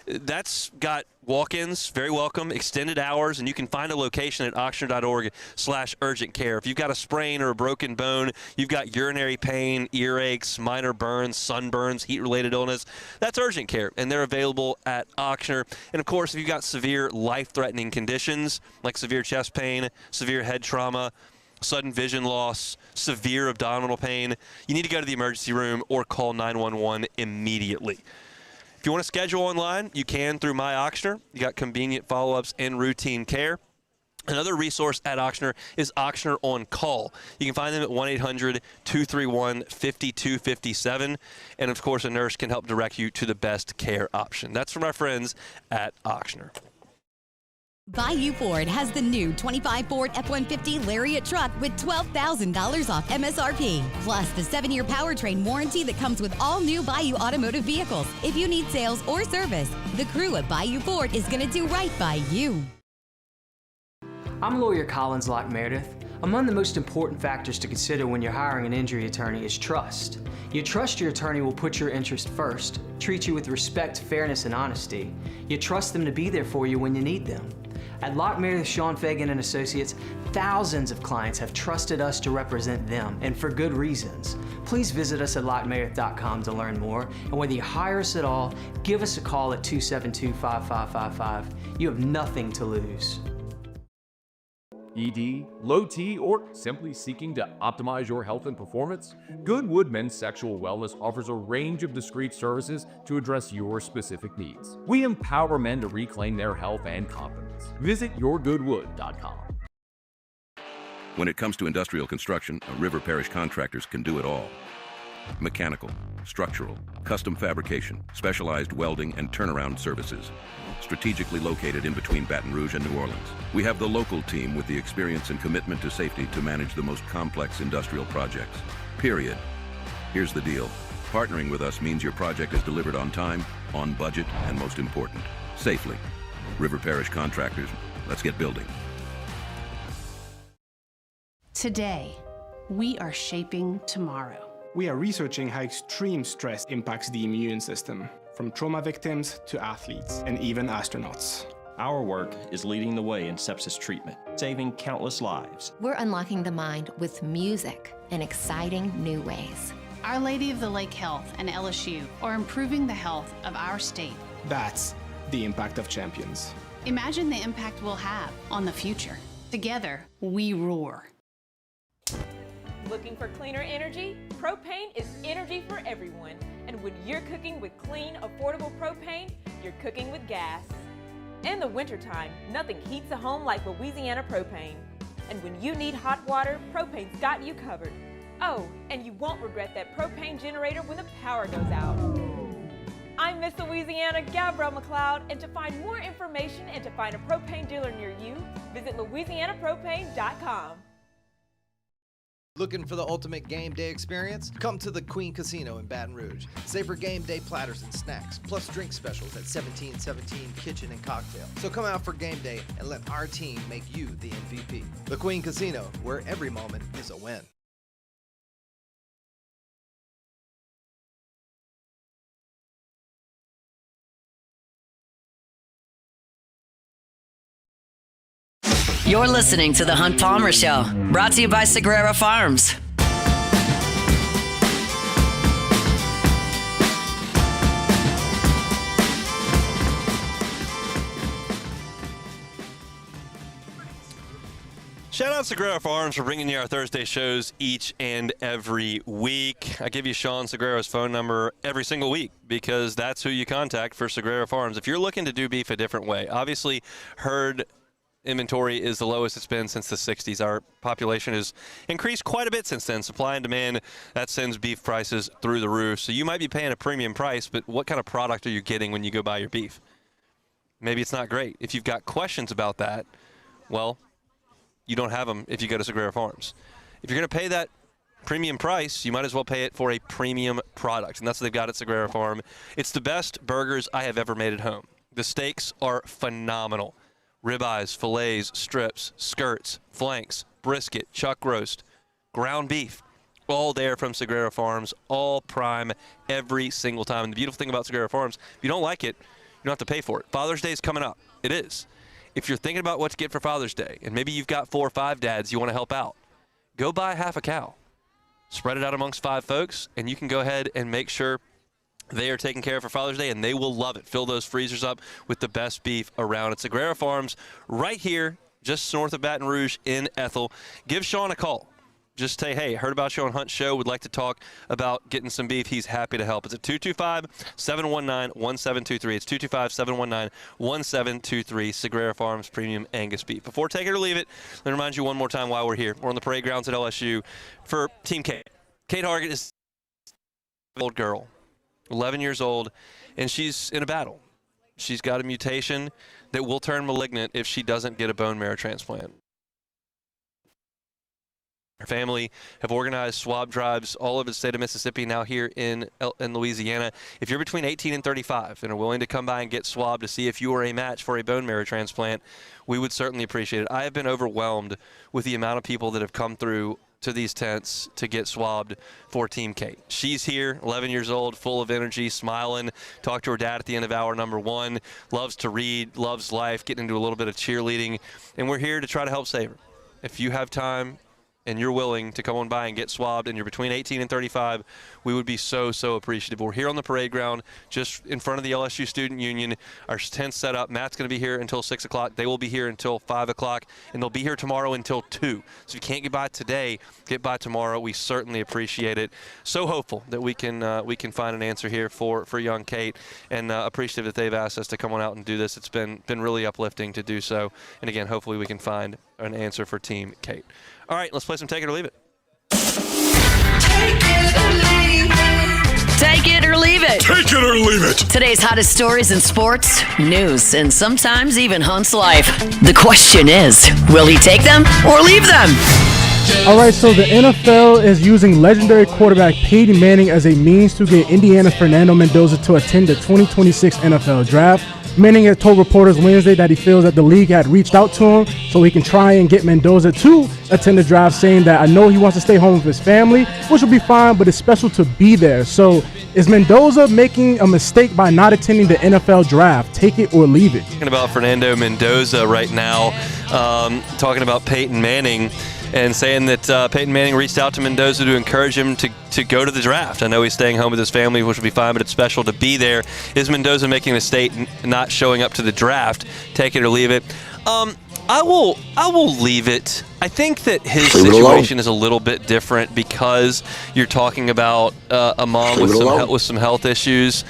That's got walk-ins, very welcome, extended hours, and you can find a location at auctioner.org/urgent care. If you've got a sprain or a broken bone, you've got urinary pain, earaches, minor burns, sunburns, heat-related illness, that's urgent care, and they're available at Auctioner. And, of course, if you've got severe life-threatening conditions like severe chest pain, severe head trauma, sudden vision loss, severe abdominal pain, you need to go to the emergency room or call 911 immediately. If you want to schedule online, you can through My Auctioner. You got convenient follow-ups and routine care. Another resource at Auctioner is Auctioner on Call. You can find them at 1-800-231-5257. And, of course, a nurse can help direct you to the best care option. That's from our friends at Auctioner. Bayou Ford has the new 25 Ford F-150 Lariat truck with $12,000 off MSRP, plus the 7-year powertrain warranty that comes with all new Bayou automotive vehicles. If you need sales or service, the crew at Bayou Ford is going to do right by you. I'm lawyer Collins Locke Meredith. Among the most important factors to consider when you're hiring an injury attorney is trust. You trust your attorney will put your interest first, treat you with respect, fairness, and honesty. You trust them to be there for you when you need them. At Locke Meredith, Sean Fagan and Associates, thousands of clients have trusted us to represent them, and for good reasons. Please visit us at LockeMeredith.com to learn more, and whether you hire us at all, give us a call at 272-5555. You have nothing to lose. ED, low T, or simply seeking to optimize your health and performance? Goodwood Men's Sexual Wellness offers a range of discreet services to address your specific needs. We empower men to reclaim their health and confidence. Visit yourgoodwood.com. When it comes to industrial construction, River Parish Contractors can do it all. Mechanical, structural, custom fabrication, specialized welding, and turnaround services. Strategically located in between Baton Rouge and New Orleans, we have the local team with the experience and commitment to safety to manage the most complex industrial projects. Period. Here's the deal. Partnering with us means your project is delivered on time, on budget, and most important, safely. River Parish Contractors, let's get building. Today, we are shaping tomorrow. We are researching how extreme stress impacts the immune system, from trauma victims to athletes and even astronauts. Our work is leading the way in sepsis treatment, saving countless lives. We're unlocking the mind with music in exciting new ways. Our Lady of the Lake Health and LSU are improving the health of our state. That's the impact of champions. Imagine the impact we'll have on the future. Together, we roar. Looking for cleaner energy? Propane is energy for everyone. And when you're cooking with clean, affordable propane, you're cooking with gas. In the wintertime, nothing heats a home like Louisiana propane. And when you need hot water, propane's got you covered. Oh, and you won't regret that propane generator when the power goes out. I'm Miss Louisiana, Gabrielle McLeod, and to find more information and to find a propane dealer near you, visit louisianapropane.com. Looking for the ultimate game day experience? Come to the Queen Casino in Baton Rouge. Savor game day platters and snacks, plus drink specials at 1717 Kitchen and Cocktail. So come out for game day and let our team make you the MVP. The Queen Casino, where every moment is a win. You're listening to The Hunt Palmer Show, brought to you by Sagrera Farms. Shout out to Sagrera Farms for bringing you our Thursday shows each and every week. I give you Sean Sagrera's phone number every single week because that's who you contact for Sagrera Farms. If you're looking to do beef a different way, obviously herd inventory is the lowest it's been since the 60s. Our population has increased quite a bit since then. Supply and demand, that sends beef prices through the roof. So you might be paying a premium price, but what kind of product are you getting when you go buy your beef? Maybe it's not great. If you've got questions about that, well, you don't have them if you go to Sagrera Farms. If you're going to pay that premium price, you might as well pay it for a premium product, and that's what they've got at Sagrera Farm. It's the best burgers I have ever made at home. The steaks are phenomenal. Ribeyes, fillets, strips, skirts, flanks, brisket, chuck roast, ground beef, all there from Sagrera Farms, all prime every single time. And the beautiful thing about Sagrera Farms, if you don't like it, you don't have to pay for it. Father's Day is coming up. It is. If you're thinking about what to get for Father's Day, and maybe you've got 4 or 5 dads you want to help out, go buy half a cow. Spread it out amongst 5 folks, and you can go ahead and make sure they are taken care of for Father's Day, and they will love it. Fill those freezers up with the best beef around. It's Sagrera Farms right here, just north of Baton Rouge in Ethel. Give Sean a call. Just say, hey, heard about you on Hunt Show. Would like to talk about getting some beef. He's happy to help. It's at 225-719-1723. It's 225-719-1723. Sagrera Farms Premium Angus Beef. Before take it or leave it, let me remind you one more time why we're here. We're on the parade grounds at LSU for Team Kate. Kate Hargett is an old girl, 11 years old, and she's in a battle. She's got a mutation that will turn malignant if she doesn't get a bone marrow transplant. Her family have organized swab drives all over the state of Mississippi, now here in Louisiana. If you're between 18 and 35 and are willing to come by and get swabbed to see if you are a match for a bone marrow transplant, we would certainly appreciate it. I have been overwhelmed with the amount of people that have come through to these tents to get swabbed for Team Kate. She's here, 11 years old, full of energy, smiling. Talked to her dad at the end of hour number 1. Loves to read, loves life, getting into a little bit of cheerleading. And we're here to try to help save her. If you have time and you're willing to come on by and get swabbed and you're between 18 and 35, we would be so, so appreciative. We're here on the parade ground just in front of the LSU Student Union. Our tent's set up. Matt's going to be here until 6 o'clock. They will be here until 5 o'clock, and they'll be here tomorrow until 2. So if you can't get by today, get by tomorrow. We certainly appreciate it. So hopeful that we can find an answer here for young Kate, and appreciative that they've asked us to come on out and do this. It's been really uplifting to do so. And again, hopefully we can find an answer for Team Kate. All right, let's play some Take It or Leave It. Take it or leave it. Take it or leave it. Today's hottest stories in sports, news, and sometimes even Hunt's life. The question is, will he take them or leave them? All right, so the NFL is using legendary quarterback Peyton Manning as a means to get Indiana's Fernando Mendoza to attend the 2026 NFL Draft. Manning had told reporters Wednesday that he feels that the league had reached out to him so he can try and get Mendoza to attend the draft, saying that I know he wants to stay home with his family, which will be fine, but it's special to be there. So is Mendoza making a mistake by not attending the NFL Draft? Take it or leave it. Talking about Fernando Mendoza right now, talking about Peyton Manning, and saying that Peyton Manning reached out to Mendoza to encourage him to go to the draft. I know he's staying home with his family, which will be fine, but it's special to be there. Is Mendoza making a mistake not showing up to the draft? Take it or leave it. I will leave it. I think that his situation is a little bit different because you're talking about a mom with some health issues.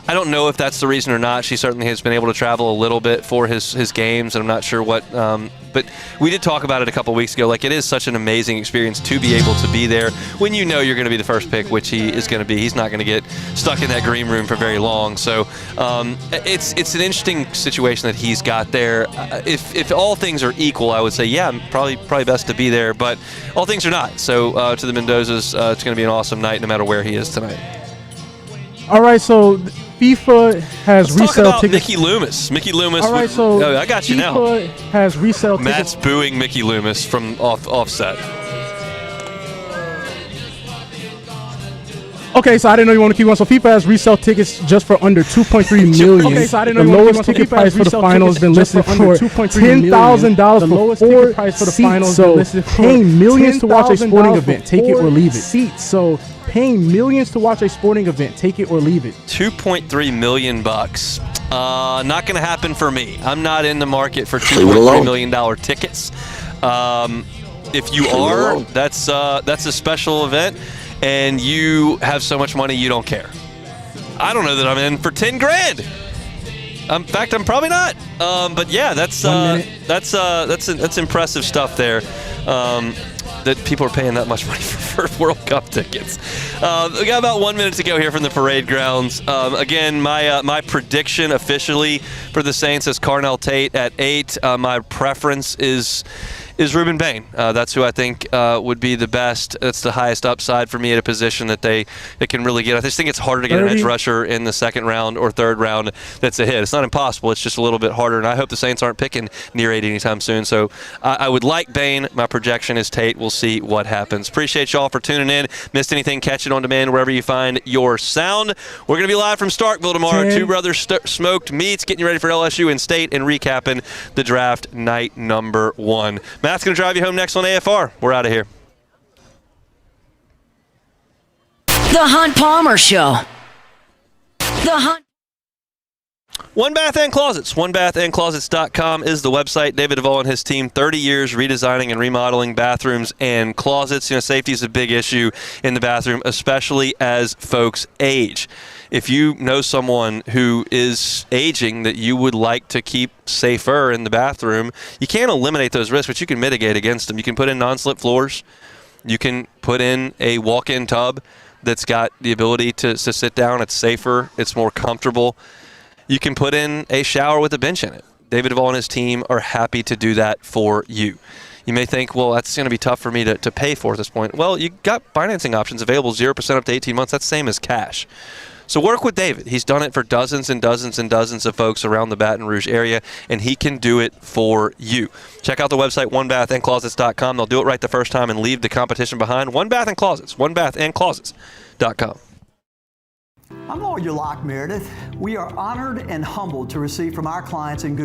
I don't know if that's the reason or not. She certainly has been able to travel a little bit for his games, and I'm not sure what. But we did talk about it a couple weeks ago. Like, it is such an amazing experience to be able to be there when you know you're going to be the first pick, which he is going to be. He's not going to get stuck in that green room for very long. So it's an interesting situation that he's got there. If all things are equal, I would say, yeah, probably best to be there. But all things are not. So to the Mendozas, it's going to be an awesome night no matter where he is tonight. All right, so FIFA has Let's resale talk about tickets. Mickey Loomis. Mickey Loomis. All right, so I got you FIFA now. has resale Matt's tickets. booing Mickey Loomis from offset. Okay, so I didn't know you want to keep going. So FIFA has resale tickets just for under 2.3 million. Okay, so I didn't know the you lowest want to ticket keep going. price for the Resale final has tickets been just listed for under for $2.3 million. $10,000 The for lowest 4 ticket price for the final has seats. been So listed for paying millions to watch a sporting $10,000 event, take it or leave it. seats. So paying millions to watch a sporting event, take it or leave it. $2.3 million. Not going to happen for me. I'm not in the market for $2.3 million tickets. If you are, that's a special event, and you have so much money you don't care. I don't know that I'm in for 10 grand. In fact, I'm probably not. But yeah, that's impressive stuff there. That people are paying that much money for World Cup tickets. We got about 1 minute to go here from the parade grounds. Again, my prediction officially for the Saints is Carnell Tate at 8. My preference is Ruben Bain. That's who I think would be the best. That's the highest upside for me at a position that they can really get. I just think it's harder to get an edge rusher in the second round or third round that's a hit. It's not impossible. It's just a little bit harder, and I hope the Saints aren't picking near 8 anytime soon. So I would like Bain. My projection is Tate. We'll see what happens. Appreciate y'all for tuning in. Missed anything, catch it on demand wherever you find your sound. We're going to be live from Starkville tomorrow. 10. Two Brothers Smoked Meats, getting you ready for LSU and State and recapping the draft night number 1. Matt's going to drive you home next on AFR. We're out of here. The Hunt Palmer Show. The Hunt. One Bath and Closets. OneBathAndClosets.com is the website. David Har and his team, 30 years redesigning and remodeling bathrooms and closets. You know, safety is a big issue in the bathroom, especially as folks age. If you know someone who is aging that you would like to keep safer in the bathroom, you can't eliminate those risks, but you can mitigate against them. You can put in non-slip floors. You can put in a walk-in tub that's got the ability to sit down. It's safer. It's more comfortable. You can put in a shower with a bench in it. David Har and his team are happy to do that for you. You may think, well, that's going to be tough for me to pay for at this point. Well, you got financing options available, 0% up to 18 months. That's the same as cash. So work with David. He's done it for dozens and dozens and dozens of folks around the Baton Rouge area, and he can do it for you. Check out the website, OneBathAndClosets.com. They'll do it right the first time and leave the competition behind. One Bath and Closets, OneBathAndClosets.com. I'm Lawyer Locke Meredith. We are honored and humbled to receive from our clients and good